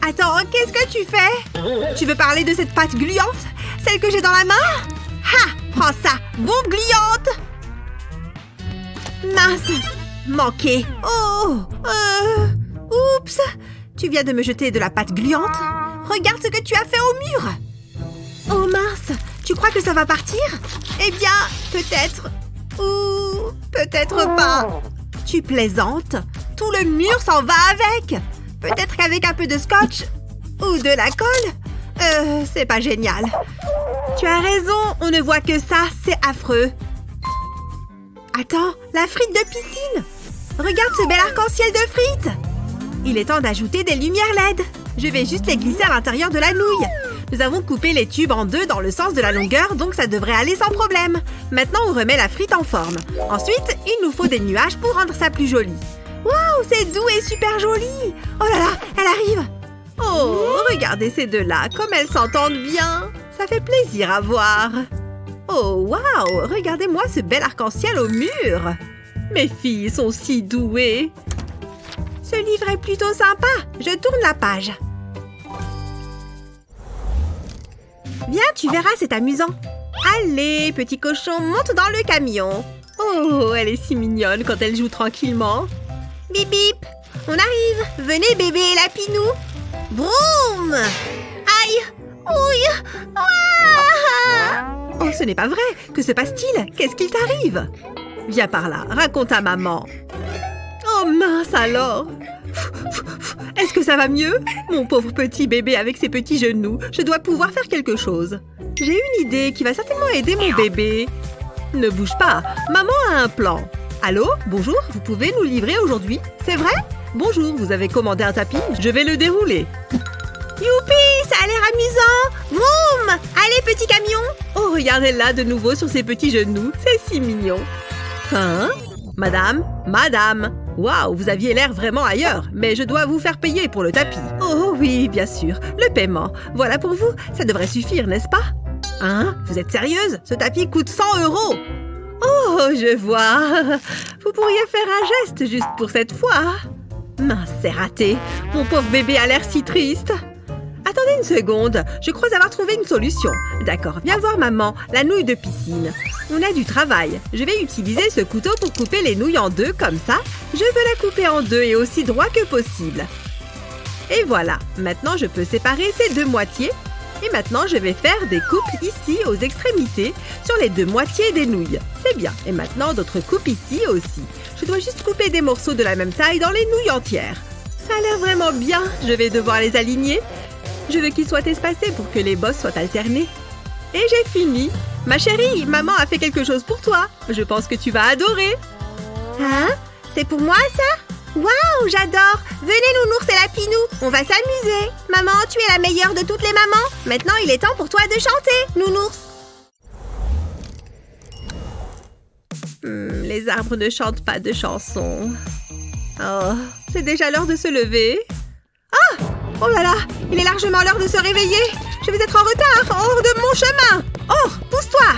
Attends, qu'est-ce que tu fais? Tu veux parler de cette pâte gluante? Celle que j'ai dans la main? Ha! Prends ça, bombe gluante! Mince! Manqué! Oh! Oups! Tu viens de me jeter de la pâte gluante? Regarde ce que tu as fait au mur! Oh mince! Tu crois que ça va partir? Eh bien, peut-être... Ou... peut-être pas. Tu plaisantes? Tout le mur s'en va avec! Peut-être qu'avec un peu de scotch ou de la colle? C'est pas génial. Tu as raison, on ne voit que ça, c'est affreux. Attends, la frite de piscine! Regarde ce bel arc-en-ciel de frites! Il est temps d'ajouter des lumières LED. Je vais juste les glisser à l'intérieur de la nouille. Nous avons coupé les tubes en deux dans le sens de la longueur, donc ça devrait aller sans problème. Maintenant, on remet la frite en forme. Ensuite, il nous faut des nuages pour rendre ça plus joli. Waouh, c'est doux et super joli! Oh là là, elle arrive! Oh, regardez ces deux-là, comme elles s'entendent bien! Ça fait plaisir à voir! Oh, waouh! Regardez-moi ce bel arc-en-ciel au mur! Mes filles sont si douées! Ce livre est plutôt sympa! Je tourne la page. Viens, tu verras, c'est amusant! Allez, petit cochon, monte dans le camion! Oh, elle est si mignonne quand elle joue tranquillement! Bip bip! On arrive! Venez bébé et lapinou! Broum! Aïe! Ouille! Ah! Oh, ce n'est pas vrai! Que se passe-t-il? Qu'est-ce qu'il t'arrive? Viens par là, raconte à maman. Oh mince alors! Est-ce que ça va mieux? Mon pauvre petit bébé avec ses petits genoux, je dois pouvoir faire quelque chose. J'ai une idée qui va certainement aider mon bébé. Ne bouge pas, maman a un plan. Allô? Bonjour, vous pouvez nous livrer aujourd'hui? C'est vrai? Bonjour, vous avez commandé un tapis? Je vais le dérouler. Youpi, ça a l'air amusant! Vroom! Allez, petit camion! Oh, regardez-la de nouveau sur ses petits genoux, c'est si mignon. Hein? Madame? Madame! Waouh, vous aviez l'air vraiment ailleurs, mais je dois vous faire payer pour le tapis. Oh oui, bien sûr, le paiement. Voilà pour vous, ça devrait suffire, n'est-ce pas? Hein? Vous êtes sérieuse? Ce tapis coûte 100 €! Oh, je vois. Vous pourriez faire un geste juste pour cette fois. Mince, c'est raté. Mon pauvre bébé a l'air si triste. Attendez une seconde, je crois avoir trouvé une solution. D'accord, viens voir maman, la nouille de piscine. On a du travail. Je vais utiliser ce couteau pour couper les nouilles en deux, comme ça. Je veux la couper en deux et aussi droit que possible. Et voilà, maintenant je peux séparer ces deux moitiés. Et maintenant, je vais faire des coupes ici, aux extrémités, sur les deux moitiés des nouilles. C'est bien. Et maintenant, d'autres coupes ici aussi. Je dois juste couper des morceaux de la même taille dans les nouilles entières. Ça a l'air vraiment bien. Je vais devoir les aligner. Je veux qu'ils soient espacés pour que les bosses soient alternées. Et j'ai fini. Ma chérie, maman a fait quelque chose pour toi. Je pense que tu vas adorer. Hein? C'est pour moi, ça? Waouh, j'adore! Venez, Nounours et Lapinou, on va s'amuser! Maman, tu es la meilleure de toutes les mamans! Maintenant, il est temps pour toi de chanter, Nounours! Les arbres ne chantent pas de chansons. Oh, c'est déjà l'heure de se lever. Ah! Oh là là! Il est largement l'heure de se réveiller! Je vais être en retard! Hors de mon chemin! Oh, pousse-toi!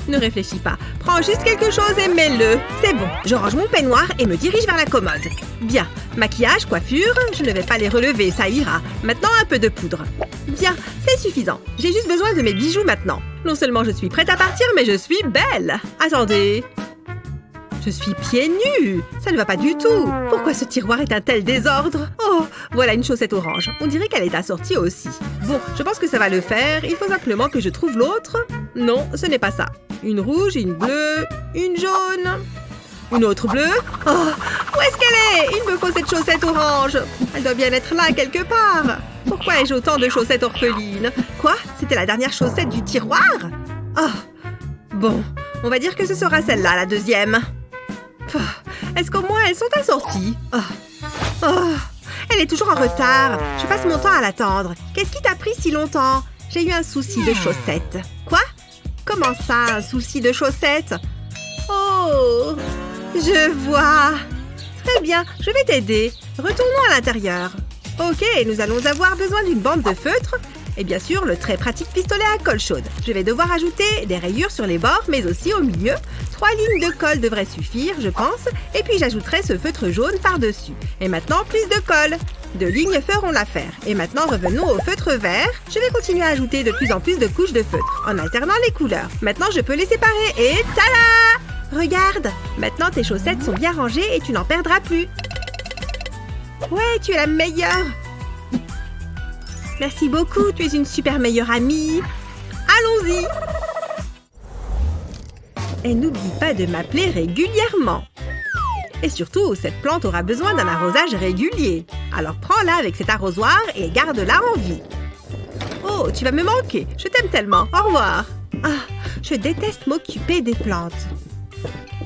Ne réfléchis pas. Prends juste quelque chose et mets-le. C'est bon. Je range mon peignoir et me dirige vers la commode. Bien. Maquillage, coiffure, je ne vais pas les relever, ça ira. Maintenant, un peu de poudre. Bien, c'est suffisant. J'ai juste besoin de mes bijoux maintenant. Non seulement je suis prête à partir, mais je suis belle. Attendez. Je suis pieds nus. Ça ne va pas du tout. Pourquoi ce tiroir est un tel désordre? Oh, voilà une chaussette orange. On dirait qu'elle est assortie aussi. Bon, je pense que ça va le faire. Il faut simplement que je trouve l'autre. Non, ce n'est pas ça. Une rouge, une bleue, une jaune. Une autre bleue. Oh, où est-ce qu'elle est? Il me faut cette chaussette orange. Elle doit bien être là quelque part. Pourquoi ai-je autant de chaussettes orphelines? Quoi? C'était la dernière chaussette du tiroir? Oh, bon. On va dire que ce sera celle-là, la deuxième. Est-ce qu'au moins elles sont assorties? Elle est toujours en retard. Je passe mon temps à l'attendre. Qu'est-ce qui t'a pris si longtemps? j'ai eu un souci de chaussettes. Quoi? Comment ça, un souci de chaussettes? Oh, je vois. Très bien, je vais t'aider. Retournons à l'intérieur. Ok, nous allons avoir besoin d'une bande de feutre et bien sûr le très pratique pistolet à colle chaude. Je vais devoir ajouter des rayures sur les bords mais aussi au milieu. 3 lignes de colle devraient suffire, je pense. Et puis j'ajouterai ce feutre jaune par-dessus. Et maintenant, plus de colle. 2 lignes feront l'affaire. Et maintenant, revenons au feutre vert. Je vais continuer à ajouter de plus en plus de couches de feutre en alternant les couleurs. Maintenant, je peux les séparer et tada! Regarde! Maintenant, tes chaussettes sont bien rangées et tu n'en perdras plus. Ouais, tu es la meilleure! Merci beaucoup, tu es une super meilleure amie. Allons-y! Et n'oublie pas de m'appeler régulièrement. Et surtout, cette plante aura besoin d'un arrosage régulier. Alors prends-la avec cet arrosoir et garde-la en vie. Oh, tu vas me manquer. Je t'aime tellement. Au revoir. Ah, je déteste m'occuper des plantes.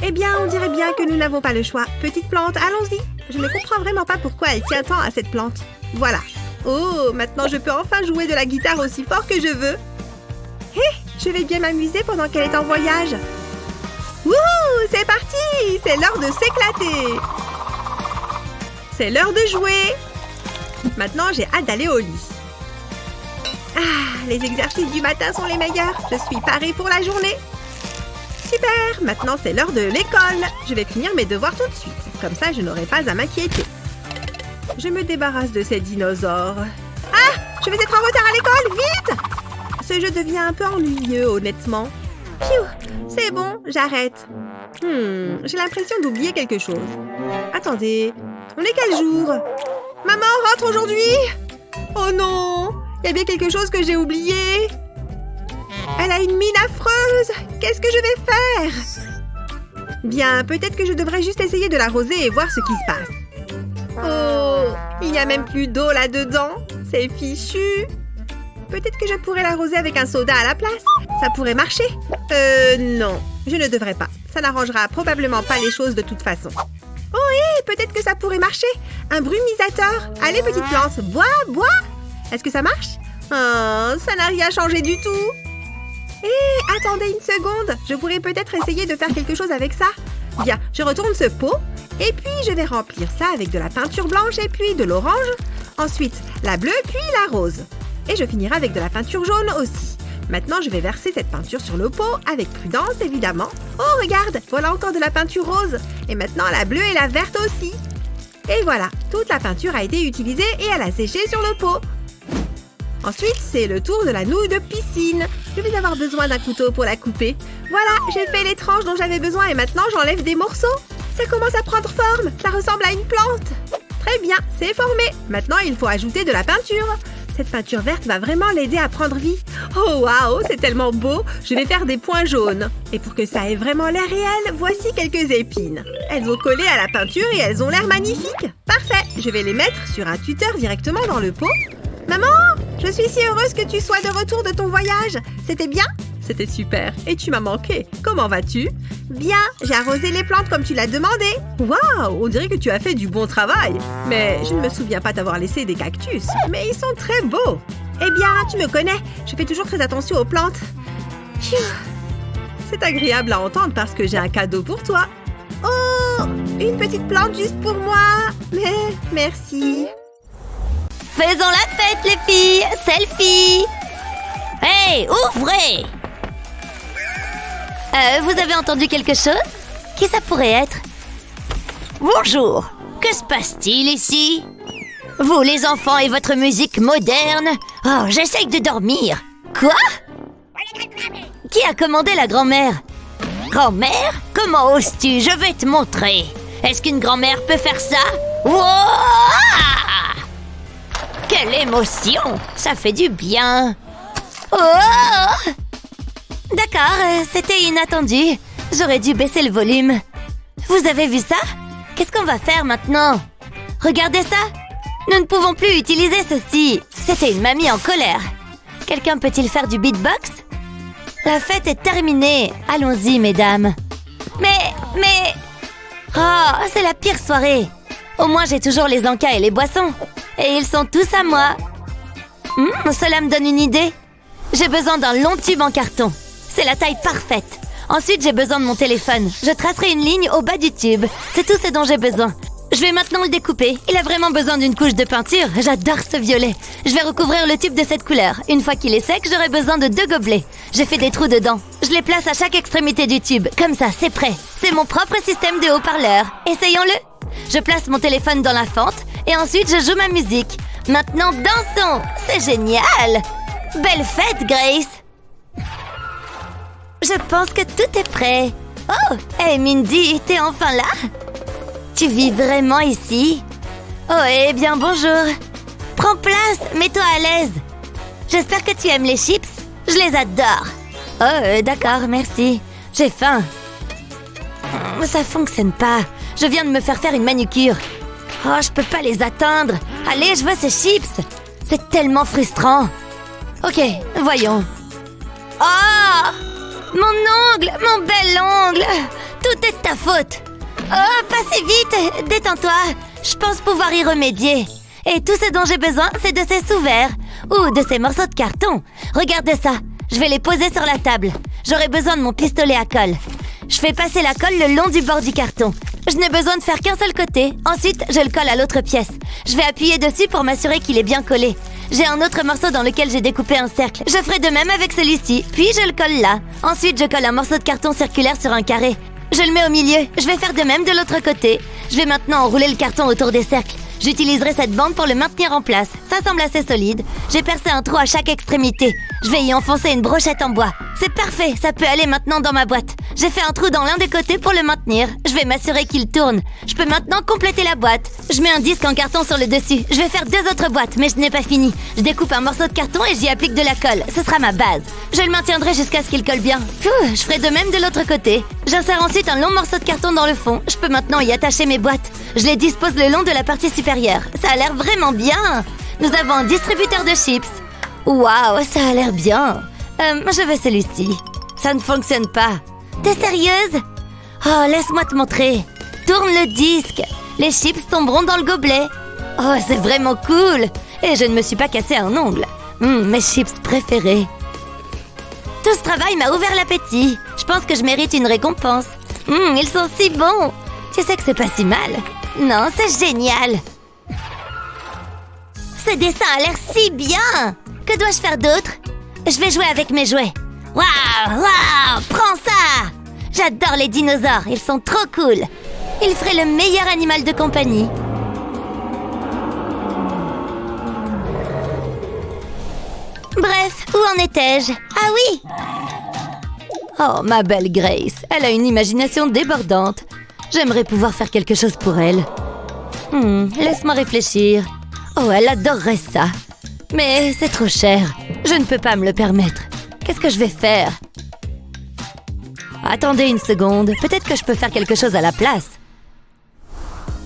Eh bien, on dirait bien que nous n'avons pas le choix. Petite plante, allons-y. Je ne comprends vraiment pas pourquoi elle tient tant à cette plante. Voilà. Oh, maintenant je peux enfin jouer de la guitare aussi fort que je veux. Hé, je vais bien m'amuser pendant qu'elle est en voyage. Wouhou, c'est parti! C'est l'heure de s'éclater. C'est l'heure de jouer. Maintenant, j'ai hâte d'aller au lit. Ah, les exercices du matin sont les meilleurs. Je suis parée pour la journée. Super! Maintenant, c'est l'heure de l'école. Je vais finir mes devoirs tout de suite. Comme ça, je n'aurai pas à m'inquiéter. Je me débarrasse de ces dinosaures. Ah! Je vais être en retard à l'école! Vite! Ce jeu devient un peu ennuyeux, honnêtement. Pfiou! C'est bon, j'arrête. J'ai l'impression d'oublier quelque chose. Attendez, on est quel jour? Maman rentre aujourd'hui? Oh non! Il y a bien quelque chose que j'ai oublié. Elle a une mine affreuse. Qu'est-ce que je vais faire? Bien, peut-être que je devrais juste essayer de l'arroser et voir ce qui se passe. Oh, il n'y a même plus d'eau là-dedans. C'est fichu. Peut-être que je pourrais l'arroser avec un soda à la place. Ça pourrait marcher. Non, je ne devrais pas. Ça n'arrangera probablement pas les choses de toute façon. Oh, hé, peut-être que ça pourrait marcher. Un brumisateur. Allez, petite plante, bois, bois. Est-ce que ça marche? Oh, ça n'a rien changé du tout. Hé, attendez une seconde. Je pourrais peut-être essayer de faire quelque chose avec ça. Bien, je retourne ce pot. Et puis, je vais remplir ça avec de la peinture blanche et puis de l'orange. Ensuite, la bleue, puis la rose. Et je finirai avec de la peinture jaune aussi. Maintenant, je vais verser cette peinture sur le pot, avec prudence, évidemment. Oh, regarde, voilà encore de la peinture rose. Et maintenant, la bleue et la verte aussi. Et voilà, toute la peinture a été utilisée et elle a séché sur le pot. Ensuite, c'est le tour de la nouille de piscine. Je vais avoir besoin d'un couteau pour la couper. Voilà, j'ai fait les tranches dont j'avais besoin et maintenant, j'enlève des morceaux. Ça commence à prendre forme, ça ressemble à une plante. Très bien, c'est formé. Maintenant, il faut ajouter de la peinture. Cette peinture verte va vraiment l'aider à prendre vie. Oh waouh, c'est tellement beau. Je vais faire des points jaunes. Et pour que ça ait vraiment l'air réel, voici quelques épines. Elles ont collé à la peinture et elles ont l'air magnifiques. Parfait, je vais les mettre sur un tuteur directement dans le pot. Maman, je suis si heureuse que tu sois de retour de ton voyage. C'était bien? C'était super. Et tu m'as manqué. Comment vas-tu? Bien, j'ai arrosé les plantes comme tu l'as demandé. Waouh, on dirait que tu as fait du bon travail. Mais je ne me souviens pas t'avoir laissé des cactus. Mais ils sont très beaux. Eh bien, tu me connais. Je fais toujours très attention aux plantes. Pfiou. C'est agréable à entendre parce que j'ai un cadeau pour toi. Oh, une petite plante juste pour moi. Mais merci. Faisons la fête, les filles. Selfie. Hey, ouvrez. Vous avez entendu quelque chose? Qui ça pourrait être? Bonjour. Que se passe-t-il ici? Vous, les enfants, et votre musique moderne? Oh, j'essaye de dormir. Quoi? Qui a commandé la grand-mère? Grand-mère? Comment oses-tu? Je vais te montrer. Est-ce qu'une grand-mère peut faire ça? Wouah! Quelle émotion! Ça fait du bien. Oh! D'accord, c'était inattendu. J'aurais dû baisser le volume. Vous avez vu ça? Qu'est-ce qu'on va faire maintenant? Regardez ça! Nous ne pouvons plus utiliser ceci. C'était une mamie en colère. Quelqu'un peut-il faire du beatbox? La fête est terminée. Allons-y, mesdames. Mais... Oh, c'est la pire soirée. Au moins, j'ai toujours les encas et les boissons. Et ils sont tous à moi. Cela me donne une idée. J'ai besoin d'un long tube en carton. C'est la taille parfaite. Ensuite, j'ai besoin de mon téléphone. Je tracerai une ligne au bas du tube. C'est tout ce dont j'ai besoin. Je vais maintenant le découper. Il a vraiment besoin d'une couche de peinture. J'adore ce violet. Je vais recouvrir le tube de cette couleur. Une fois qu'il est sec, j'aurai besoin de 2 gobelets. J'ai fait des trous dedans. Je les place à chaque extrémité du tube. Comme ça, c'est prêt. C'est mon propre système de haut-parleur. Essayons-le. Je place mon téléphone dans la fente et ensuite je joue ma musique. Maintenant, dansons. C'est génial. Belle fête, Grace. Je pense que tout est prêt. Oh, hey Mindy, t'es enfin là? Tu vis vraiment ici? Oh, eh bien, bonjour. Prends place, mets-toi à l'aise. J'espère que tu aimes les chips. Je les adore. Oh, d'accord, merci. J'ai faim. Ça fonctionne pas. Je viens de me faire une manucure. Oh, je peux pas les atteindre. Allez, je veux ces chips. C'est tellement frustrant. Ok, voyons. Oh! Mon ongle! Mon bel ongle! Tout est de ta faute! Oh, pas si vite! Détends-toi! Je pense pouvoir y remédier. Et tout ce dont j'ai besoin, c'est de ces sous-verres. Ou de ces morceaux de carton. Regardez ça. Je vais les poser sur la table. J'aurai besoin de mon pistolet à colle. Je fais passer la colle le long du bord du carton. Je n'ai besoin de faire qu'un seul côté. Ensuite, je le colle à l'autre pièce. Je vais appuyer dessus pour m'assurer qu'il est bien collé. J'ai un autre morceau dans lequel j'ai découpé un cercle. Je ferai de même avec celui-ci, puis je le colle là. Ensuite, je colle un morceau de carton circulaire sur un carré. Je le mets au milieu. Je vais faire de même de l'autre côté. Je vais maintenant enrouler le carton autour des cercles. J'utiliserai cette bande pour le maintenir en place. Ça semble assez solide. J'ai percé un trou à chaque extrémité. Je vais y enfoncer une brochette en bois. C'est parfait, ça peut aller maintenant dans ma boîte. J'ai fait un trou dans l'un des côtés pour le maintenir. Je vais m'assurer qu'il tourne. Je peux maintenant compléter la boîte. Je mets un disque en carton sur le dessus. Je vais faire 2 autres boîtes, mais je n'ai pas fini. Je découpe un morceau de carton et j'y applique de la colle. Ce sera ma base. Je le maintiendrai jusqu'à ce qu'il colle bien. Je ferai de même de l'autre côté. J'insère ensuite un long morceau de carton dans le fond. Je peux maintenant y attacher mes boîtes. Je les dispose le long de la partie supérieure. Ça a l'air vraiment bien. Nous avons un distributeur de chips. Waouh, ça a l'air bien. Je veux celui-ci. Ça ne fonctionne pas. T'es sérieuse? Oh, laisse-moi te montrer. Tourne le disque. Les chips tomberont dans le gobelet. Oh, c'est vraiment cool. Et je ne me suis pas cassé un ongle. Mes chips préférés. Tout ce travail m'a ouvert l'appétit. Je pense que je mérite une récompense. Ils sont si bons. Tu sais que c'est pas si mal. Non, c'est génial. Ce dessin a l'air si bien. Que dois-je faire d'autre? Je vais jouer avec mes jouets. Waouh, prends ça. J'adore les dinosaures, ils sont trop cool. Ils feraient le meilleur animal de compagnie. Bref, où en étais-je? Ah oui! Oh, ma belle Grace, elle a une imagination débordante. J'aimerais pouvoir faire quelque chose pour elle. Laisse-moi réfléchir. Oh, elle adorerait ça. Mais c'est trop cher. Je ne peux pas me le permettre. Qu'est-ce que je vais faire? Attendez une seconde. Peut-être que je peux faire quelque chose à la place.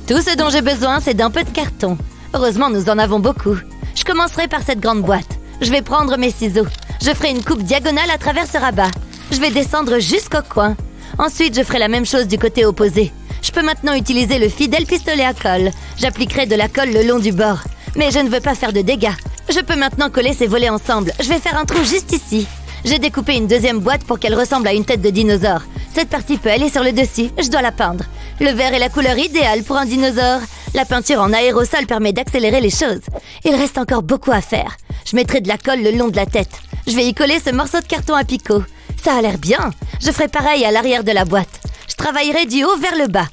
Tout ce dont j'ai besoin, c'est d'un peu de carton. Heureusement, nous en avons beaucoup. Je commencerai par cette grande boîte. Je vais prendre mes ciseaux. Je ferai une coupe diagonale à travers ce rabat. Je vais descendre jusqu'au coin. Ensuite, je ferai la même chose du côté opposé. Je peux maintenant utiliser le fidèle pistolet à colle. J'appliquerai de la colle le long du bord. Mais je ne veux pas faire de dégâts. Je peux maintenant coller ces volets ensemble. Je vais faire un trou juste ici. J'ai découpé une deuxième boîte pour qu'elle ressemble à une tête de dinosaure. Cette partie peut aller sur le dessus. Je dois la peindre. Le vert est la couleur idéale pour un dinosaure. La peinture en aérosol permet d'accélérer les choses. Il reste encore beaucoup à faire. Je mettrai de la colle le long de la tête. Je vais y coller ce morceau de carton à picot. Ça a l'air bien. Je ferai pareil à l'arrière de la boîte. Je travaillerai du haut vers le bas.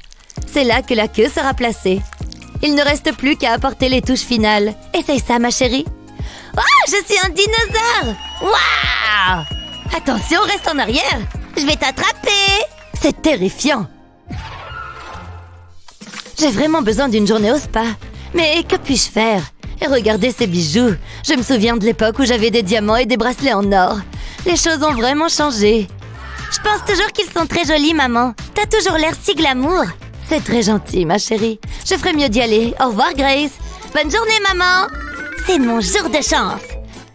C'est là que la queue sera placée. Il ne reste plus qu'à apporter les touches finales. Essaye ça, ma chérie. Oh, je suis un dinosaure! Waouh! Attention, reste en arrière. Je vais t'attraper. C'est terrifiant. J'ai vraiment besoin d'une journée au spa. Mais que puis-je faire? Et regardez ces bijoux. Je me souviens de l'époque où j'avais des diamants et des bracelets en or. Les choses ont vraiment changé. Je pense toujours qu'ils sont très jolis, maman. T'as toujours l'air si glamour. C'est très gentil, ma chérie. Je ferai mieux d'y aller. Au revoir, Grace. Bonne journée, maman. C'est mon jour de chance.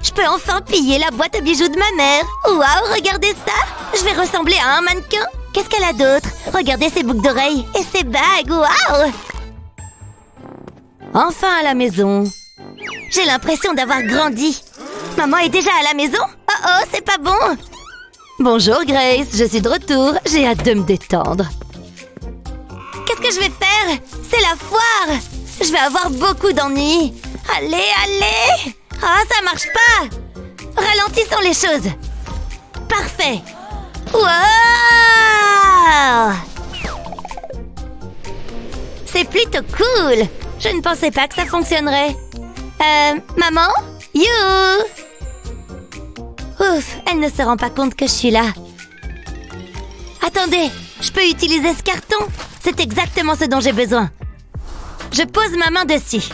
Je peux enfin piller la boîte à bijoux de ma mère. Waouh, regardez ça. Je vais ressembler à un mannequin. Qu'est-ce qu'elle a d'autre? Regardez ses boucles d'oreilles et ses bagues. Waouh. Enfin à la maison. J'ai l'impression d'avoir grandi. Maman est déjà à la maison? Oh, c'est pas bon! Bonjour Grace, je suis de retour. J'ai hâte de me détendre. Qu'est-ce que je vais faire? C'est la foire! Je vais avoir beaucoup d'ennuis. Allez! Ah, ça marche pas! Ralentissons les choses. Parfait! Wow! C'est plutôt cool! Je ne pensais pas que ça fonctionnerait. Maman? You! Ouf, elle ne se rend pas compte que je suis là. Attendez, je peux utiliser ce carton? C'est exactement ce dont j'ai besoin. Je pose ma main dessus.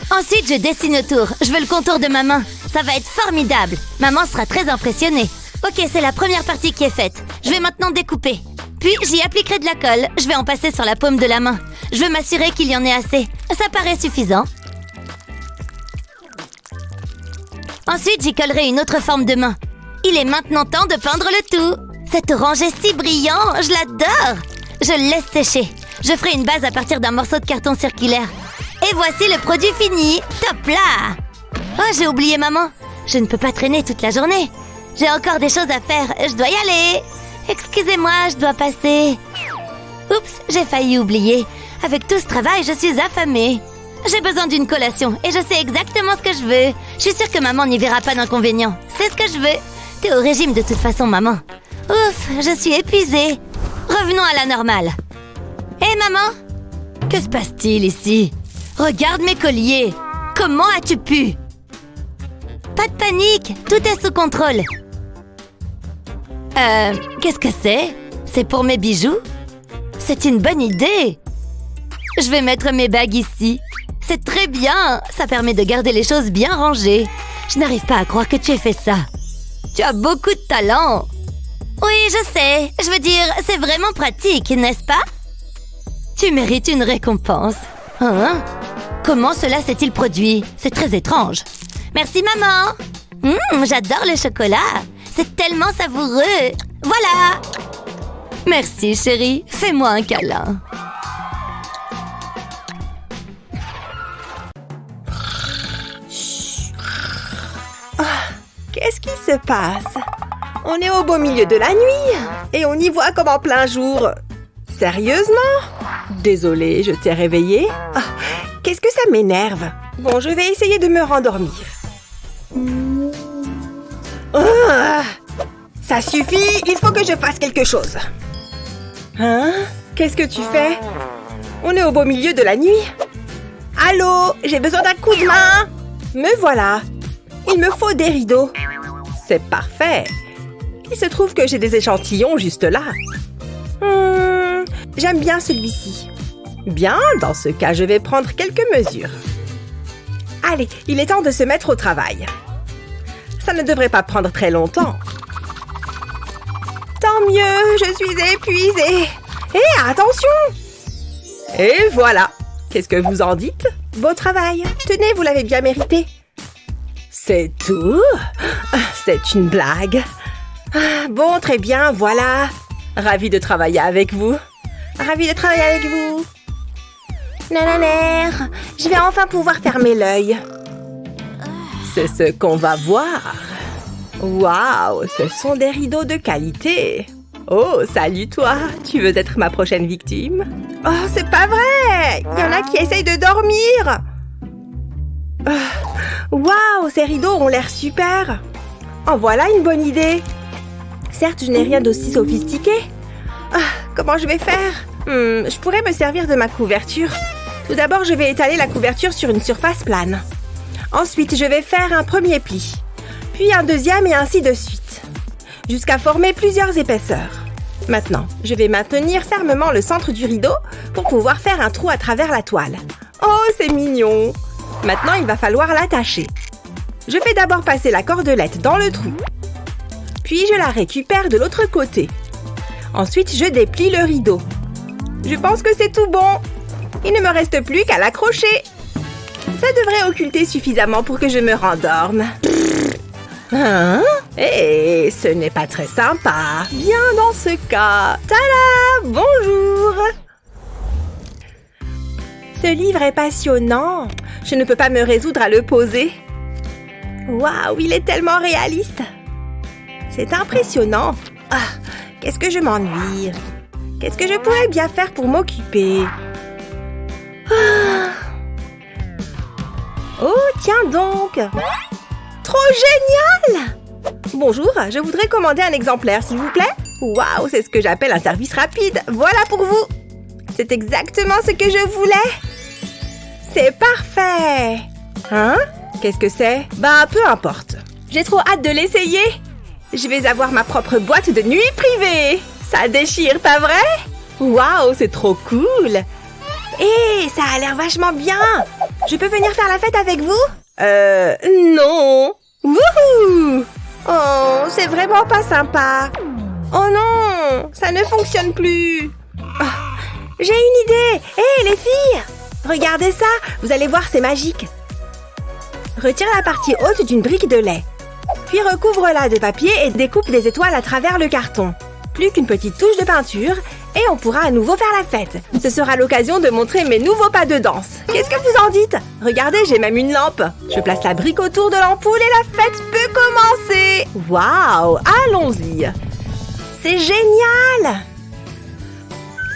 Ensuite, je dessine autour. Je veux le contour de ma main. Ça va être formidable. Maman sera très impressionnée. Ok, c'est la première partie qui est faite. Je vais maintenant découper. Puis, j'y appliquerai de la colle. Je vais en passer sur la paume de la main. Je veux m'assurer qu'il y en ait assez. Ça paraît suffisant. Ensuite, j'y collerai une autre forme de main. Il est maintenant temps de peindre le tout. Cet orange est si brillant, je l'adore. Je le laisse sécher. Je ferai une base à partir d'un morceau de carton circulaire. Et voici le produit fini. Top là! Oh, j'ai oublié maman. Je ne peux pas traîner toute la journée. J'ai encore des choses à faire. Je dois y aller. Excusez-moi, je dois passer. Oups, j'ai failli oublier. Avec tout ce travail, je suis affamée. J'ai besoin d'une collation et je sais exactement ce que je veux. Je suis sûre que maman n'y verra pas d'inconvénient. C'est ce que je veux. T'es au régime de toute façon, maman. Ouf, je suis épuisée. Revenons à la normale. Hé, maman? Que se passe-t-il ici? Regarde mes colliers. Comment as-tu pu? Pas de panique, tout est sous contrôle. Qu'est-ce que c'est? C'est pour mes bijoux? C'est une bonne idée. Je vais mettre mes bagues ici. C'est très bien. Ça permet de garder les choses bien rangées. Je n'arrive pas à croire que tu aies fait ça. Tu as beaucoup de talent. Oui, je sais. Je veux dire, c'est vraiment pratique, n'est-ce pas? Tu mérites une récompense. Hein? Comment cela s'est-il produit? C'est très étrange. Merci, maman. J'adore le chocolat. C'est tellement savoureux. Voilà. Merci, chérie. Fais-moi un câlin. Qu'est-ce qui se passe? On est au beau milieu de la nuit et on y voit comme en plein jour. Sérieusement? Désolée, je t'ai réveillée. Ah, qu'est-ce que ça m'énerve? Bon, je vais essayer de me rendormir. Ah, ça suffit, il faut que je fasse quelque chose. Hein? Qu'est-ce que tu fais? On est au beau milieu de la nuit. Allô? J'ai besoin d'un coup de main. Me voilà. Il me faut des rideaux. C'est parfait. Il se trouve que j'ai des échantillons juste là. J'aime bien celui-ci. Bien, dans ce cas, je vais prendre quelques mesures. Allez, il est temps de se mettre au travail. Ça ne devrait pas prendre très longtemps. Tant mieux, je suis épuisée. Hé, attention! Et voilà. Qu'est-ce que vous en dites? Beau travail. Tenez, vous l'avez bien mérité. C'est tout? C'est une blague. Bon, très bien, voilà. Ravie de travailler avec vous. Ravie de travailler avec vous. Nananère, je vais enfin pouvoir fermer l'œil. C'est ce qu'on va voir. Waouh, ce sont des rideaux de qualité. Oh, salut toi. Tu veux être ma prochaine victime? Oh, c'est pas vrai. Il y en a qui essayent de dormir. Waouh, ces rideaux ont l'air super. En voilà une bonne idée. Certes, je n'ai rien d'aussi sophistiqué. Comment je vais faire? Je pourrais me servir de ma couverture. Tout d'abord, je vais étaler la couverture sur une surface plane. Ensuite, je vais faire un premier pli, puis un deuxième et ainsi de suite, jusqu'à former plusieurs épaisseurs. Maintenant, je vais maintenir fermement le centre du rideau pour pouvoir faire un trou à travers la toile. Oh, c'est mignon! Maintenant, il va falloir l'attacher. Je fais d'abord passer la cordelette dans le trou. Puis, je la récupère de l'autre côté. Ensuite, je déplie le rideau. Je pense que c'est tout bon. Il ne me reste plus qu'à l'accrocher. Ça devrait occulter suffisamment pour que je me rendorme. Hein? Eh, ce n'est pas très sympa. Bien dans ce cas. Tada! Bonjour! Ce livre est passionnant. Je ne peux pas me résoudre à le poser. Waouh, il est tellement réaliste. c'est impressionnant. Ah, qu'est-ce que je m'ennuie. Qu'est-ce que je pourrais bien faire pour m'occuper? Ah. Oh, tiens donc! Trop génial! Bonjour, je voudrais commander un exemplaire, s'il vous plaît. Waouh, c'est ce que j'appelle un service rapide. Voilà pour vous. C'est exactement ce que je voulais. C'est parfait. Hein? Qu'est-ce que c'est? Bah, peu importe. J'ai trop hâte de l'essayer. Je vais avoir ma propre boîte de nuit privée. Ça déchire, pas vrai? Waouh, c'est trop cool. Hé, ça a l'air vachement bien. Je peux venir faire la fête avec vous? Non. Wouhou! Oh, c'est vraiment pas sympa. Oh non, ça ne fonctionne plus. Oh, j'ai une idée. Hé, les filles! Regardez ça, vous allez voir, c'est magique. Retire la partie haute d'une brique de lait. Puis recouvre-la de papier et découpe des étoiles à travers le carton. Plus qu'une petite touche de peinture et on pourra à nouveau faire la fête. Ce sera l'occasion de montrer mes nouveaux pas de danse. Qu'est-ce que vous en dites? Regardez, j'ai même une lampe. Je place la brique autour de l'ampoule et la fête peut commencer. Waouh, allons-y. C'est génial.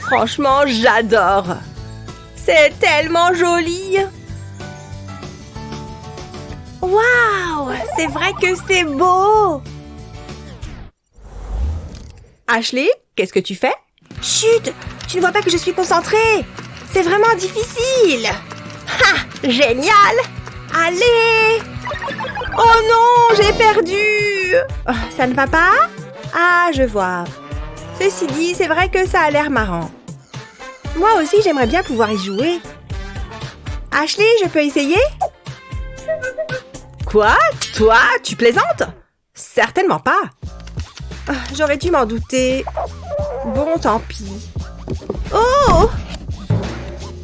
Franchement, j'adore. C'est tellement joli. Waouh, c'est vrai que c'est beau. Ashley, qu'est-ce que tu fais? Chut, tu ne vois pas que je suis concentrée. C'est vraiment difficile. Ha, génial. Allez. Oh non, j'ai perdu. Oh, ça ne va pas? Ah, je vois. Ceci dit, c'est vrai que ça a l'air marrant. Moi aussi, j'aimerais bien pouvoir y jouer. Ashley, je peux essayer? Quoi? Toi, tu plaisantes? Certainement pas. Oh, j'aurais dû m'en douter. Bon, tant pis. Oh!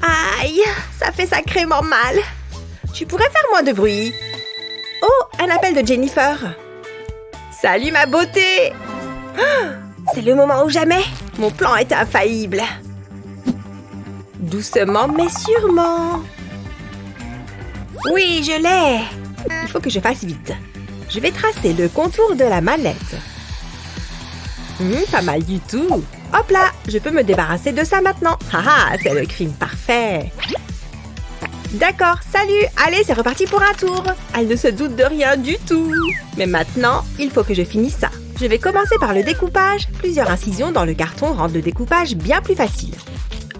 Aïe, ça fait sacrément mal. Tu pourrais faire moins de bruit. Oh, un appel de Jennifer. Salut ma beauté! Oh, c'est le moment ou jamais. Mon plan est infaillible. Doucement mais sûrement. Oui, je l'ai. Il faut que je fasse vite. Je vais tracer le contour de la mallette. Pas mal du tout. Hop là, je peux me débarrasser de ça maintenant. Haha, c'est le crime parfait. D'accord, salut. Allez, c'est reparti pour un tour. Elle ne se doute de rien du tout. Mais maintenant, il faut que je finisse ça. Je vais commencer par le découpage. Plusieurs incisions dans le carton rendent le découpage bien plus facile.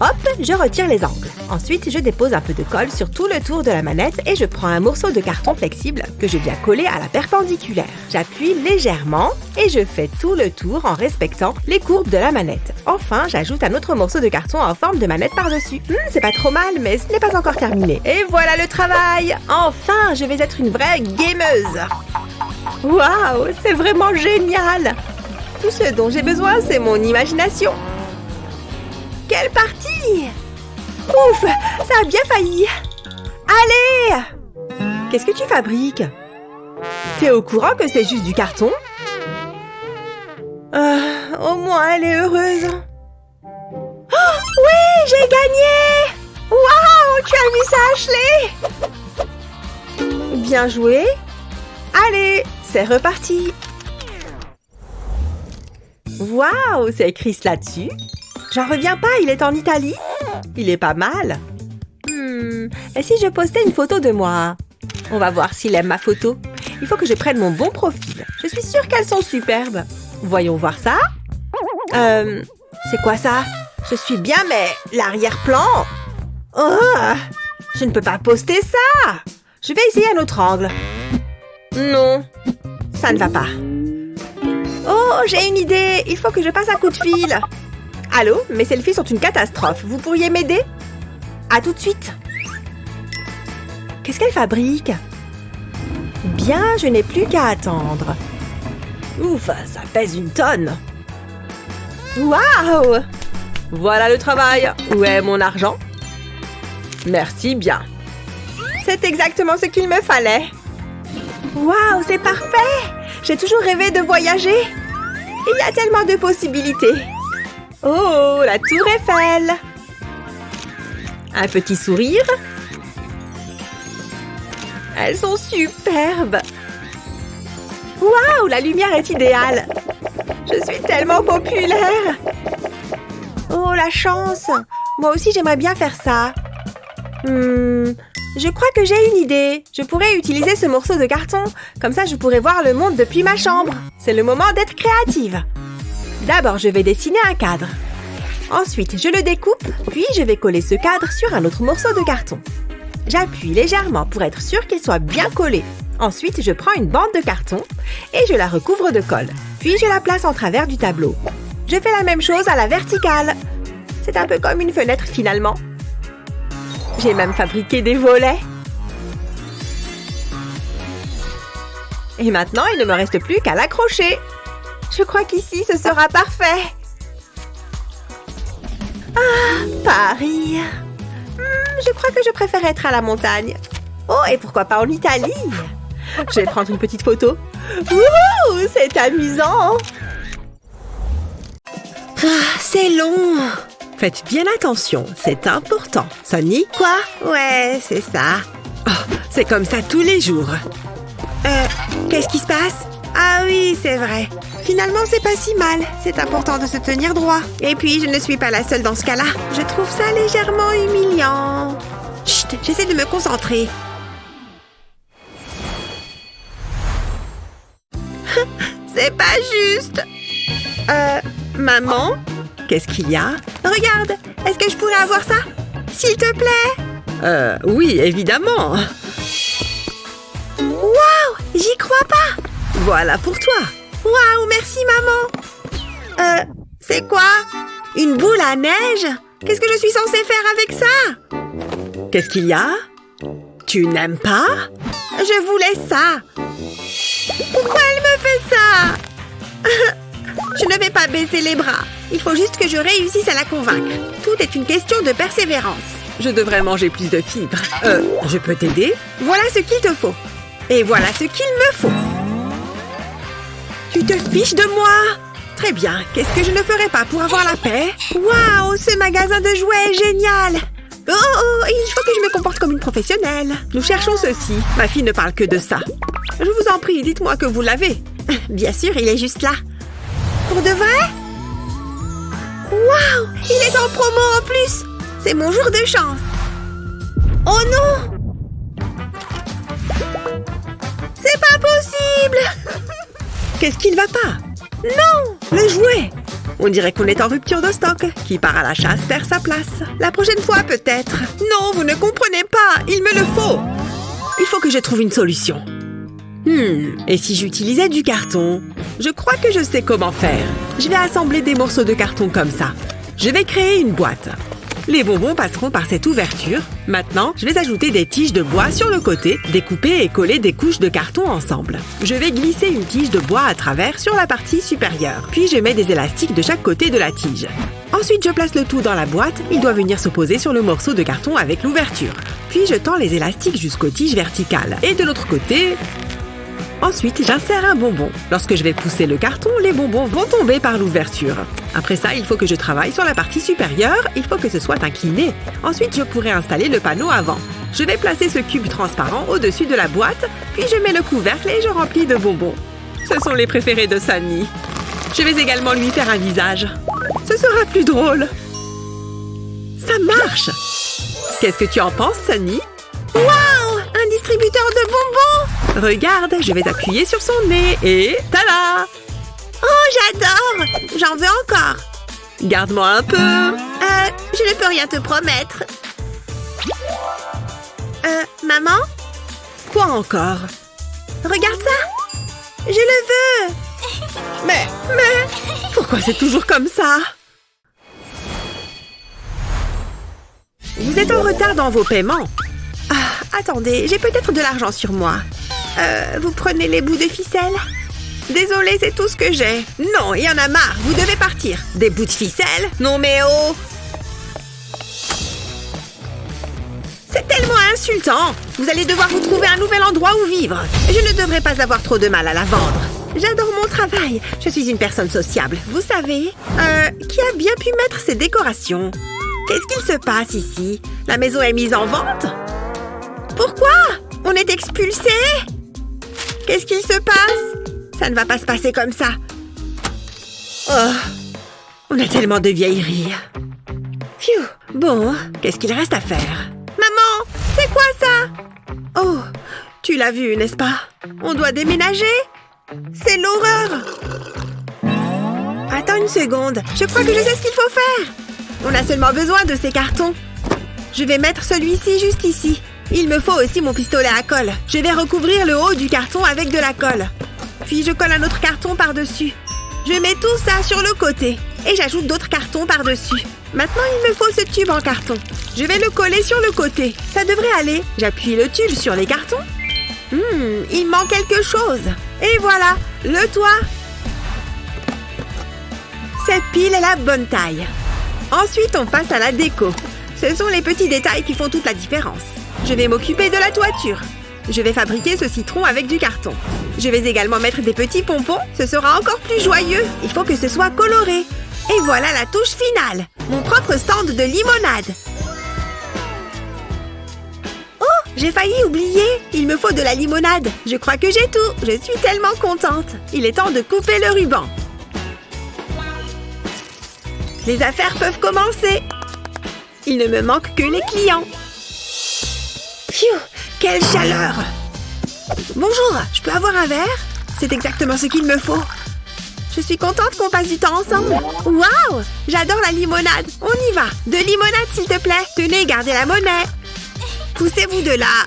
Hop, je retire les angles. Ensuite, je dépose un peu de colle sur tout le tour de la manette et je prends un morceau de carton flexible que je viens coller à la perpendiculaire. J'appuie légèrement et je fais tout le tour en respectant les courbes de la manette. Enfin, j'ajoute un autre morceau de carton en forme de manette par-dessus. C'est pas trop mal, mais ce n'est pas encore terminé. Et voilà le travail! Enfin, je vais être une vraie gameuse! Waouh, c'est vraiment génial! Tout ce dont j'ai besoin, c'est mon imagination. Quelle partie! Ouf, ça a bien failli. Allez! Qu'est-ce que tu fabriques? T'es au courant que c'est juste du carton? Au moins, elle est heureuse. Oh, oui, j'ai gagné! Waouh, tu as vu ça, Ashley? Bien joué. Allez, c'est reparti. Waouh, c'est écrit là-dessus. J'en reviens pas, il est en Italie. Il est pas mal. Et si je postais une photo de moi? On va voir s'il aime ma photo. Il faut que je prenne mon bon profil. Je suis sûre qu'elles sont superbes. Voyons voir ça. C'est quoi ça? Je suis bien, mais l'arrière-plan... Oh! Je ne peux pas poster ça! Je vais essayer un autre angle. Non, ça ne va pas. Oh, j'ai une idée. Il faut que je passe un coup de fil. Allô, mes selfies sont une catastrophe. Vous pourriez m'aider? À tout de suite. Qu'est-ce qu'elle fabrique? Bien, je n'ai plus qu'à attendre. Ouf, ça pèse une tonne. Waouh! Voilà le travail. Où est mon argent? Merci bien. C'est exactement ce qu'il me fallait. Waouh, c'est parfait! J'ai toujours rêvé de voyager. Il y a tellement de possibilités. Oh, la tour Eiffel! Un petit sourire. Elles sont superbes. Waouh, la lumière est idéale. Je suis tellement populaire. Oh, la chance. Moi aussi, j'aimerais bien faire ça. Je crois que j'ai une idée. Je pourrais utiliser ce morceau de carton. Comme ça, je pourrais voir le monde depuis ma chambre. C'est le moment d'être créative. D'abord, je vais dessiner un cadre. Ensuite, je le découpe, puis je vais coller ce cadre sur un autre morceau de carton. J'appuie légèrement pour être sûr qu'il soit bien collé. Ensuite, je prends une bande de carton et je la recouvre de colle. Puis, je la place en travers du tableau. Je fais la même chose à la verticale. C'est un peu comme une fenêtre finalement. J'ai même fabriqué des volets. Et maintenant, il ne me reste plus qu'à l'accrocher. Je crois qu'ici, ce sera parfait. Ah, Paris. Je crois que je préfère être à la montagne. Oh, et pourquoi pas en Italie? Je vais prendre une petite photo. Wouhou, c'est amusant. Ah, c'est long. Faites bien attention, c'est important. Sunny? Quoi? Ouais, c'est ça. Oh, c'est comme ça tous les jours. Qu'est-ce qui se passe? Ah oui, c'est vrai. Finalement, c'est pas si mal. C'est important de se tenir droit. Et puis, je ne suis pas la seule dans ce cas-là. Je trouve ça légèrement humiliant. Chut, j'essaie de me concentrer. C'est pas juste. Maman? Qu'est-ce qu'il y a? Regarde, est-ce que je pourrais avoir ça? S'il te plaît? Oui, évidemment. Waouh, j'y crois pas. Voilà pour toi. Waouh, merci maman. C'est quoi? Une boule à neige? Qu'est-ce que je suis censée faire avec ça? Qu'est-ce qu'il y a? Tu n'aimes pas? Je voulais ça. Pourquoi elle me fait ça? Je ne vais pas baisser les bras. Il faut juste que je réussisse à la convaincre. Tout est une question de persévérance. Je devrais manger plus de fibres. Je peux t'aider? Voilà ce qu'il te faut. Et voilà ce qu'il me faut. Tu te fiches de moi? Très bien. Qu'est-ce que je ne ferais pas pour avoir la paix? Waouh, ce magasin de jouets est génial. Oh, il faut que je me comporte comme une professionnelle. Nous cherchons ceci. Ma fille ne parle que de ça. Je vous en prie, dites-moi que vous l'avez. Bien sûr, il est juste là. Pour de vrai? Waouh, il est en promo en plus. C'est mon jour de chance. Oh non! C'est pas possible! Qu'est-ce qui ne va pas? Non! Le jouet! On dirait qu'on est en rupture de stock. Qui part à la chasse perd sa place. La prochaine fois, peut-être. Non, vous ne comprenez pas. Il me le faut. Il faut que je trouve une solution. Et si j'utilisais du carton? Je crois que je sais comment faire. Je vais assembler des morceaux de carton comme ça. Je vais créer une boîte. Les bonbons passeront par cette ouverture. Maintenant, je vais ajouter des tiges de bois sur le côté, découper et coller des couches de carton ensemble. Je vais glisser une tige de bois à travers sur la partie supérieure. Puis je mets des élastiques de chaque côté de la tige. Ensuite, je place le tout dans la boîte. Il doit venir se poser sur le morceau de carton avec l'ouverture. Puis je tends les élastiques jusqu'aux tiges verticales. Et de l'autre côté... Ensuite, j'insère un bonbon. Lorsque je vais pousser le carton, les bonbons vont tomber par l'ouverture. Après ça, il faut que je travaille sur la partie supérieure. Il faut que ce soit incliné. Ensuite, je pourrai installer le panneau avant. Je vais placer ce cube transparent au-dessus de la boîte, puis je mets le couvercle et je remplis de bonbons. Ce sont les préférés de Sunny. Je vais également lui faire un visage. Ce sera plus drôle. Ça marche! Qu'est-ce que tu en penses, Sunny? Waouh! Un distributeur de bonbons! Regarde, je vais appuyer sur son nez et tada! Oh, j'adore! J'en veux encore! Garde-moi un peu! Je ne peux rien te promettre. Maman? Quoi encore? Regarde ça! Je le veux! Mais... Pourquoi c'est toujours comme ça? Vous êtes en retard dans vos paiements. Attendez, j'ai peut-être de l'argent sur moi. Vous prenez les bouts de ficelle? Désolée, c'est tout ce que j'ai. Non, il y en a marre, vous devez partir. Des bouts de ficelle? Non mais oh! C'est tellement insultant! Vous allez devoir vous trouver un nouvel endroit où vivre. Je ne devrais pas avoir trop de mal à la vendre. J'adore mon travail. Je suis une personne sociable, vous savez. Qui a bien pu mettre ces décorations? Qu'est-ce qu'il se passe ici? La maison est mise en vente? Pourquoi? On est expulsés? Qu'est-ce qu'il se passe? Ça ne va pas se passer comme ça. Oh, on a tellement de vieilleries. Phew. Bon, qu'est-ce qu'il reste à faire? Maman, c'est quoi ça? Oh, tu l'as vu, n'est-ce pas? On doit déménager? C'est l'horreur! Attends une seconde, je crois que je sais ce qu'il faut faire. On a seulement besoin de ces cartons. Je vais mettre celui-ci juste ici. Il me faut aussi mon pistolet à colle. Je vais recouvrir le haut du carton avec de la colle. Puis je colle un autre carton par-dessus. Je mets tout ça sur le côté. Et j'ajoute d'autres cartons par-dessus. Maintenant, il me faut ce tube en carton. Je vais le coller sur le côté. Ça devrait aller. J'appuie le tube sur les cartons. Il manque quelque chose. Et voilà, le toit. Cette pile est la bonne taille. Ensuite, on passe à la déco. Ce sont les petits détails qui font toute la différence. Je vais m'occuper de la toiture. Je vais fabriquer ce citron avec du carton. Je vais également mettre des petits pompons. Ce sera encore plus joyeux. Il faut que ce soit coloré. Et voilà la touche finale. Mon propre stand de limonade. Oh, j'ai failli oublier. Il me faut de la limonade. Je crois que j'ai tout. Je suis tellement contente. Il est temps de couper le ruban. Les affaires peuvent commencer. Il ne me manque que les clients. Phew, quelle chaleur! Bonjour, je peux avoir un verre? C'est exactement ce qu'il me faut. Je suis contente qu'on passe du temps ensemble. Waouh! J'adore la limonade. On y va. De limonade, s'il te plaît. Tenez, gardez la monnaie. Poussez-vous de là.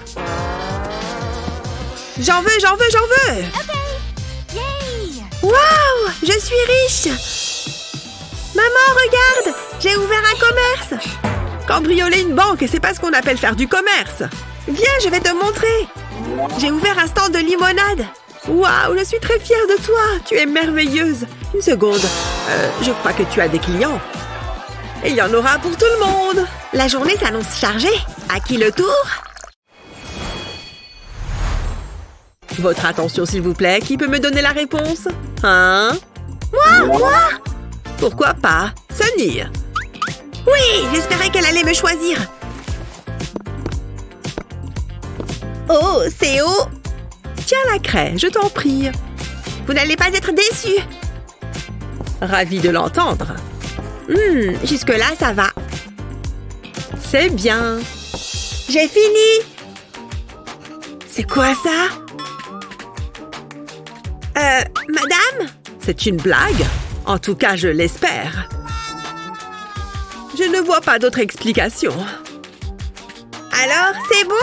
J'en veux, j'en veux, j'en veux. Waouh! Je suis riche. Maman, regarde! J'ai ouvert un commerce. Cambrioler une banque, c'est pas ce qu'on appelle faire du commerce. Viens, je vais te montrer. J'ai ouvert un stand de limonade. Waouh, je suis très fière de toi. Tu es merveilleuse. Une seconde. Je crois que tu as des clients. Et il y en aura pour tout le monde. La journée s'annonce chargée. À qui le tour? Votre attention, s'il vous plaît. Qui peut me donner la réponse? Hein? Moi? Pourquoi pas? Sunny. Oui, j'espérais qu'elle allait me choisir. Oh, c'est haut. Tiens la craie, je t'en prie. Vous n'allez pas être déçus. Ravie de l'entendre. Jusque-là, ça va. C'est bien. J'ai fini. C'est quoi ça? Madame? C'est une blague? En tout cas, je l'espère. Je ne vois pas d'autre explication. Alors, c'est bon?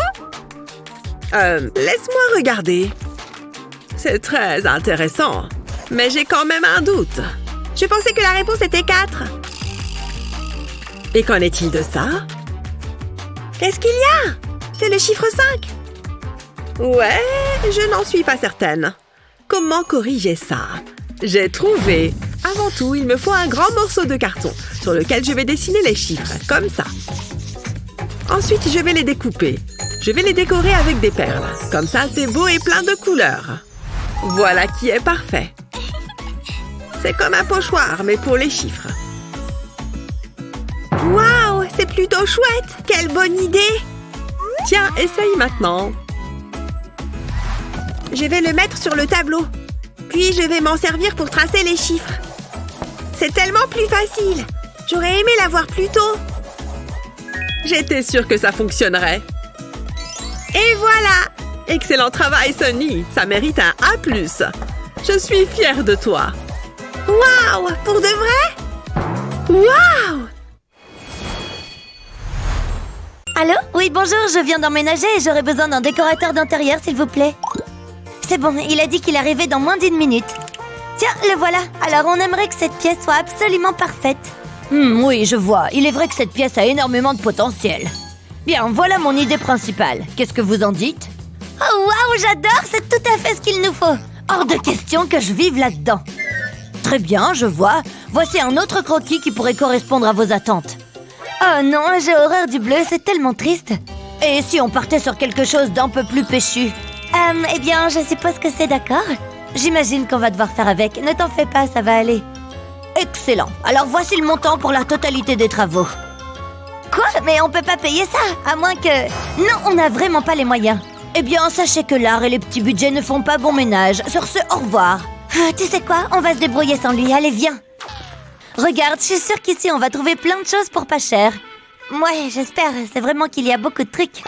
Laisse-moi regarder. C'est très intéressant, mais j'ai quand même un doute. Je pensais que la réponse était 4. Et qu'en est-il de ça? Qu'est-ce qu'il y a? C'est le chiffre 5. Ouais, je n'en suis pas certaine. Comment corriger ça? J'ai trouvé. Avant tout, il me faut un grand morceau de carton sur lequel je vais dessiner les chiffres, comme ça. Ensuite, je vais les découper. Je vais les décorer avec des perles. Comme ça, c'est beau et plein de couleurs. Voilà qui est parfait. C'est comme un pochoir, mais pour les chiffres. Waouh, c'est plutôt chouette! Quelle bonne idée! Tiens, essaye maintenant. Je vais le mettre sur le tableau. Puis, je vais m'en servir pour tracer les chiffres. C'est tellement plus facile. J'aurais aimé l'avoir plus tôt. J'étais sûre que ça fonctionnerait. Et voilà! Excellent travail, Sunny. Ça mérite un A+. Je suis fière de toi. Waouh! Pour de vrai? Waouh! Allô? Oui, bonjour, je viens d'emménager et j'aurais besoin d'un décorateur d'intérieur, s'il vous plaît. C'est bon, il a dit qu'il arrivait dans moins d'1 minute. Tiens, le voilà. Alors, on aimerait que cette pièce soit absolument parfaite. Oui, je vois. Il est vrai que cette pièce a énormément de potentiel. Bien, voilà mon idée principale. Qu'est-ce que vous en dites? Oh, waouh, j'adore! C'est tout à fait ce qu'il nous faut. Hors de question que je vive là-dedans. Très bien, je vois. Voici un autre croquis qui pourrait correspondre à vos attentes. Oh non, j'ai horreur du bleu, c'est tellement triste. Et si on partait sur quelque chose d'un peu plus péchu? Eh bien, je suppose que c'est d'accord. J'imagine qu'on va devoir faire avec. Ne t'en fais pas, ça va aller. Excellent. Alors voici le montant pour la totalité des travaux. Quoi? Mais on peut pas payer ça, à moins que... Non, on n'a vraiment pas les moyens. Eh bien, sachez que l'art et les petits budgets ne font pas bon ménage. Sur ce, au revoir. Tu sais quoi? On va se débrouiller sans lui. Allez, viens. Regarde, je suis sûre qu'ici, on va trouver plein de choses pour pas cher. Ouais, j'espère. C'est vraiment qu'il y a beaucoup de trucs.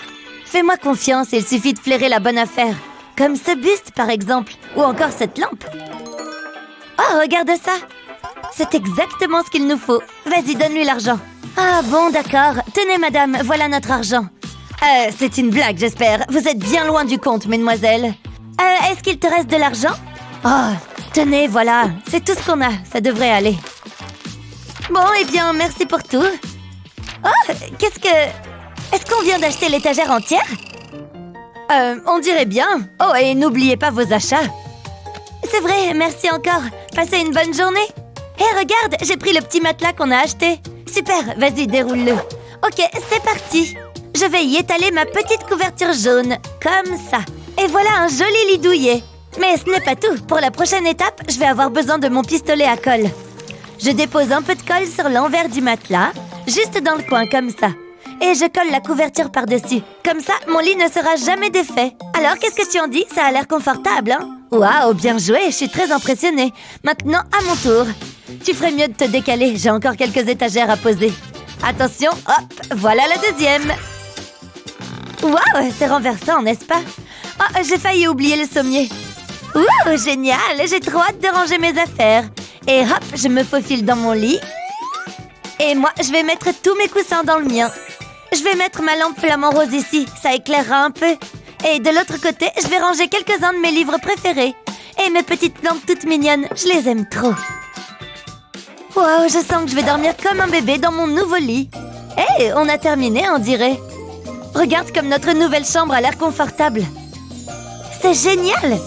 Fais-moi confiance, il suffit de flairer la bonne affaire. Comme ce buste, par exemple. Ou encore cette lampe. Oh, regarde ça. C'est exactement ce qu'il nous faut. Vas-y, donne-lui l'argent. Ah bon, d'accord. Tenez, madame, voilà notre argent. C'est une blague, j'espère. Vous êtes bien loin du compte, mesdemoiselles. Est-ce qu'il te reste de l'argent? Oh, tenez, voilà. C'est tout ce qu'on a. Ça devrait aller. Bon, eh bien, merci pour tout. Oh, Est-ce qu'on vient d'acheter l'étagère entière? On dirait bien. Oh, et n'oubliez pas vos achats. C'est vrai, merci encore. Passez une bonne journée. Hé, regarde, j'ai pris le petit matelas qu'on a acheté. Super, vas-y, déroule-le. Ok, c'est parti. Je vais y étaler ma petite couverture jaune, comme ça. Et voilà un joli lit douillet. Mais ce n'est pas tout. Pour la prochaine étape, je vais avoir besoin de mon pistolet à colle. Je dépose un peu de colle sur l'envers du matelas, juste dans le coin, comme ça. Et je colle la couverture par-dessus. Comme ça, mon lit ne sera jamais défait. Alors, qu'est-ce que tu en dis? Ça a l'air confortable, hein? Waouh, bien joué, je suis très impressionnée. Maintenant, à mon tour. Tu ferais mieux de te décaler, j'ai encore quelques étagères à poser. Attention, hop, voilà la deuxième. Waouh, c'est renversant, n'est-ce pas? Oh, j'ai failli oublier le sommier. Ouh, génial, j'ai trop hâte de ranger mes affaires. Et hop, je me faufile dans mon lit. Et moi, je vais mettre tous mes coussins dans le mien. Je vais mettre ma lampe flamant rose ici, ça éclairera un peu. Et de l'autre côté, je vais ranger quelques-uns de mes livres préférés. Et mes petites lampes toutes mignonnes, je les aime trop. Wow, je sens que je vais dormir comme un bébé dans mon nouveau lit. Hé, on a terminé, on dirait. Regarde comme notre nouvelle chambre a l'air confortable. C'est génial!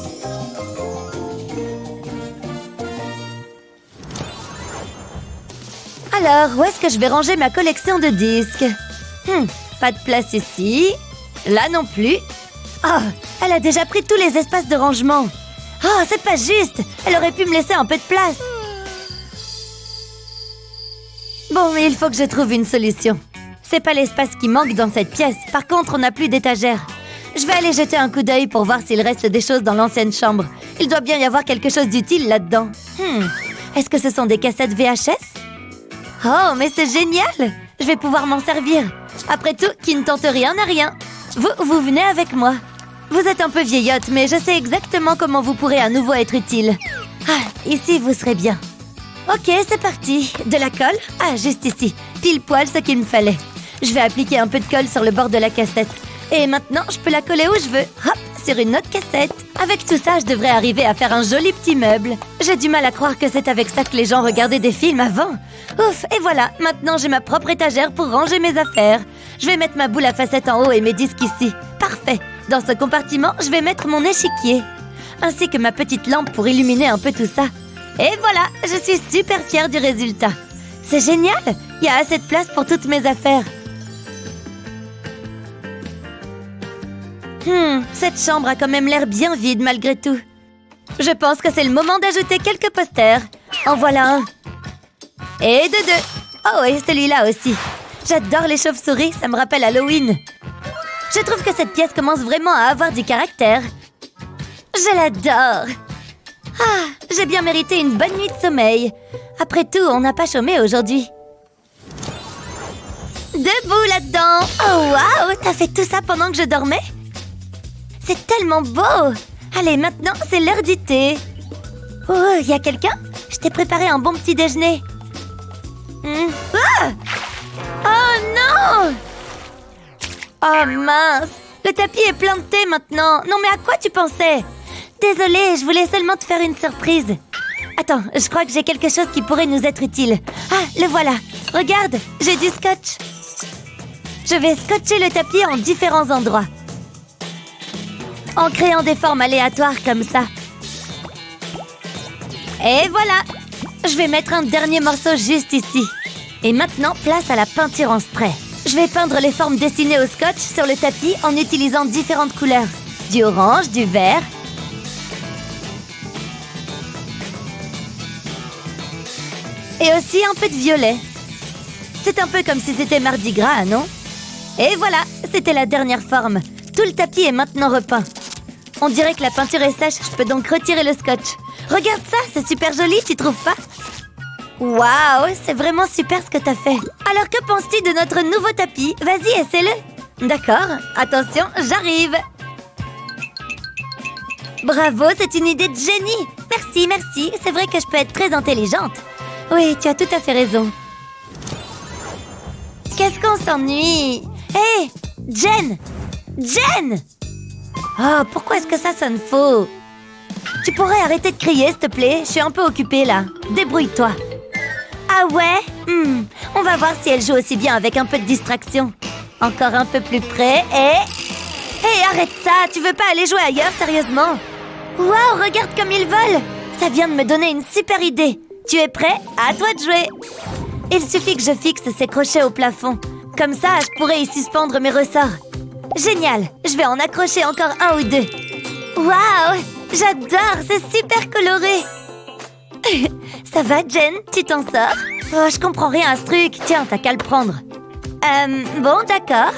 Alors, où est-ce que je vais ranger ma collection de disques? Pas de place ici. Là non plus. Oh, elle a déjà pris tous les espaces de rangement. Oh, c'est pas juste. Elle aurait pu me laisser un peu de place. Bon, mais il faut que je trouve une solution. C'est pas l'espace qui manque dans cette pièce. Par contre, on n'a plus d'étagère. Je vais aller jeter un coup d'œil pour voir s'il reste des choses dans l'ancienne chambre. Il doit bien y avoir quelque chose d'utile là-dedans. Est-ce que ce sont des cassettes VHS? Oh, mais c'est génial! Je vais pouvoir m'en servir. Après tout, qui ne tente rien n'a rien. Vous venez avec moi. Vous êtes un peu vieillotte, mais je sais exactement comment vous pourrez à nouveau être utile. Ah, ici, vous serez bien. Ok, c'est parti. De la colle? Ah, juste ici. Pile poil ce qu'il me fallait. Je vais appliquer un peu de colle sur le bord de la cassette. Et maintenant, je peux la coller où je veux. Hop, sur une autre cassette. Avec tout ça, je devrais arriver à faire un joli petit meuble. J'ai du mal à croire que c'est avec ça que les gens regardaient des films avant. Ouf, et voilà, maintenant j'ai ma propre étagère pour ranger mes affaires. Je vais mettre ma boule à facettes en haut et mes disques ici. Parfait. Dans ce compartiment, je vais mettre mon échiquier. Ainsi que ma petite lampe pour illuminer un peu tout ça. Et voilà, je suis super fière du résultat. C'est génial, il y a assez de place pour toutes mes affaires. Cette chambre a quand même l'air bien vide malgré tout. Je pense que c'est le moment d'ajouter quelques posters. En voilà un. Et de deux. Oh, et celui-là aussi. J'adore les chauves-souris, ça me rappelle Halloween. Je trouve que cette pièce commence vraiment à avoir du caractère. Je l'adore. Ah, j'ai bien mérité une bonne nuit de sommeil. Après tout, on n'a pas chômé aujourd'hui. Debout là-dedans. Oh, waouh, t'as fait tout ça pendant que je dormais? C'est tellement beau. Allez, maintenant, c'est l'heure du thé. Oh, y a quelqu'un? Je t'ai préparé un bon petit déjeuner. Ah! Oh non! Oh mince! Le tapis est plein de thé maintenant. Non, mais à quoi tu pensais? Désolée, je voulais seulement te faire une surprise. Attends, je crois que j'ai quelque chose qui pourrait nous être utile. Ah, le voilà. Regarde, j'ai du scotch. Je vais scotcher le tapis en différents endroits. En créant des formes aléatoires comme ça. Et voilà! Je vais mettre un dernier morceau juste ici. Et maintenant, place à la peinture en spray. Je vais peindre les formes dessinées au scotch sur le tapis en utilisant différentes couleurs. Du orange, du vert. Et aussi un peu de violet. C'est un peu comme si c'était Mardi Gras, non? Et voilà, c'était la dernière forme. Tout le tapis est maintenant repeint. On dirait que la peinture est sèche, je peux donc retirer le scotch. Regarde ça, c'est super joli, tu trouves pas? Waouh, c'est vraiment super ce que t'as fait. Alors que penses-tu de notre nouveau tapis? Vas-y, essaie-le. D'accord, attention, j'arrive. Bravo, c'est une idée de génie. Merci, merci, c'est vrai que je peux être très intelligente. Oui, tu as tout à fait raison. Qu'est-ce qu'on s'ennuie? Hé, Jen! Jen! Oh, pourquoi est-ce que ça sonne faux? Tu pourrais arrêter de crier, s'il te plaît? Je suis un peu occupée, là. Débrouille-toi. Ah ouais? On va voir si elle joue aussi bien avec un peu de distraction. Encore un peu plus près et... Hé, arrête ça! Tu veux pas aller jouer ailleurs, sérieusement? Waouh, regarde comme il vole! Ça vient de me donner une super idée. Tu es prêt? À toi de jouer! Il suffit que je fixe ces crochets au plafond. Comme ça, je pourrai y suspendre mes ressorts. Génial! Je vais en accrocher encore un ou deux. Waouh! J'adore! C'est super coloré! Ça va, Jen? Tu t'en sors? Oh, je comprends rien à ce truc. Tiens, t'as qu'à le prendre. Bon, d'accord.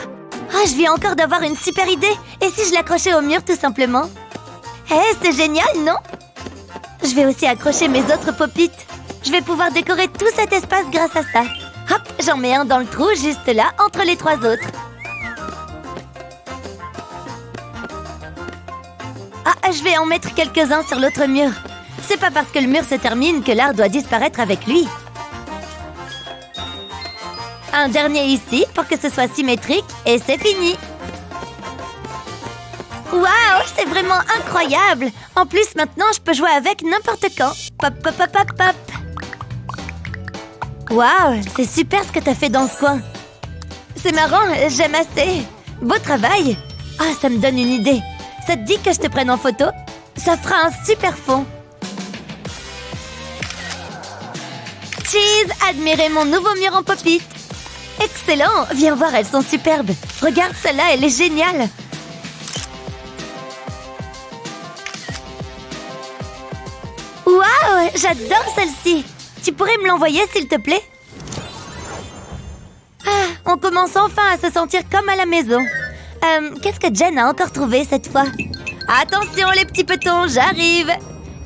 Oh, je viens encore d'avoir une super idée. Et si je l'accrochais au mur, tout simplement? C'est génial, non? Je vais aussi accrocher mes autres pop-it. Je vais pouvoir décorer tout cet espace grâce à ça. Hop, j'en mets un dans le trou, juste là, entre les trois autres. Ah, je vais en mettre quelques-uns sur l'autre mur. C'est pas parce que le mur se termine que l'art doit disparaître avec lui. Un dernier ici pour que ce soit symétrique et c'est fini. Waouh, c'est vraiment incroyable. En plus, maintenant, je peux jouer avec n'importe quand. Pop, pop, pop, pop, pop. Waouh, c'est super ce que t'as fait dans ce coin. C'est marrant, j'aime assez. Beau travail. Ah, ça me donne une idée. Ça te dit que je te prenne en photo? Ça fera un super fond. Cheese, admirez mon nouveau mur en pop-it. Excellent, viens voir, elles sont superbes. Regarde celle-là, elle est géniale. Waouh, j'adore celle-ci. Tu pourrais me l'envoyer, s'il te plaît? Ah, on commence enfin à se sentir comme à la maison. Qu'est-ce que Jen a encore trouvé cette fois? Attention les petits petons, j'arrive.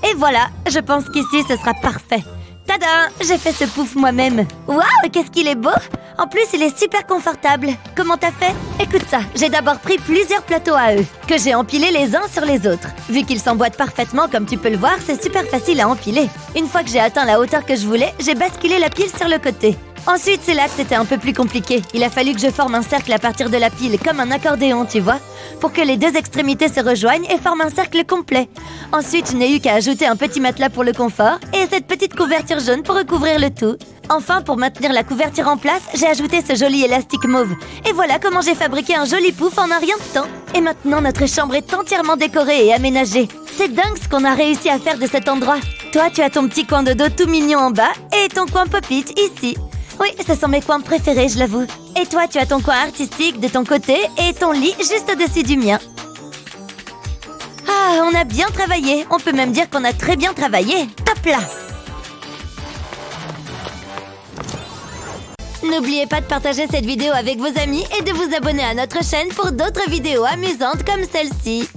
Et voilà, je pense qu'ici ce sera parfait. Tada, j'ai fait ce pouf moi-même. Waouh, qu'est-ce qu'il est beau! En plus, il est super confortable. Comment t'as fait? Écoute ça, j'ai d'abord pris plusieurs plateaux à œufs, que j'ai empilés les uns sur les autres. Vu qu'ils s'emboîtent parfaitement, comme tu peux le voir, c'est super facile à empiler. Une fois que j'ai atteint la hauteur que je voulais, j'ai basculé la pile sur le côté. Ensuite, c'est là que c'était un peu plus compliqué. Il a fallu que je forme un cercle à partir de la pile, comme un accordéon, tu vois, pour que les deux extrémités se rejoignent et forment un cercle complet. Ensuite, je n'ai eu qu'à ajouter un petit matelas pour le confort et cette petite couverture jaune pour recouvrir le tout. Enfin, pour maintenir la couverture en place, j'ai ajouté ce joli élastique mauve. Et voilà comment j'ai fabriqué un joli pouf en un rien de temps. Et maintenant, notre chambre est entièrement décorée et aménagée. C'est dingue ce qu'on a réussi à faire de cet endroit. Toi, tu as ton petit coin de dos tout mignon en bas et ton coin pop-it ici. Oui, ce sont mes coins préférés, je l'avoue. Et toi, tu as ton coin artistique de ton côté et ton lit juste au-dessus du mien. Ah, on a bien travaillé. On peut même dire qu'on a très bien travaillé. Hop là! N'oubliez pas de partager cette vidéo avec vos amis et de vous abonner à notre chaîne pour d'autres vidéos amusantes comme celle-ci.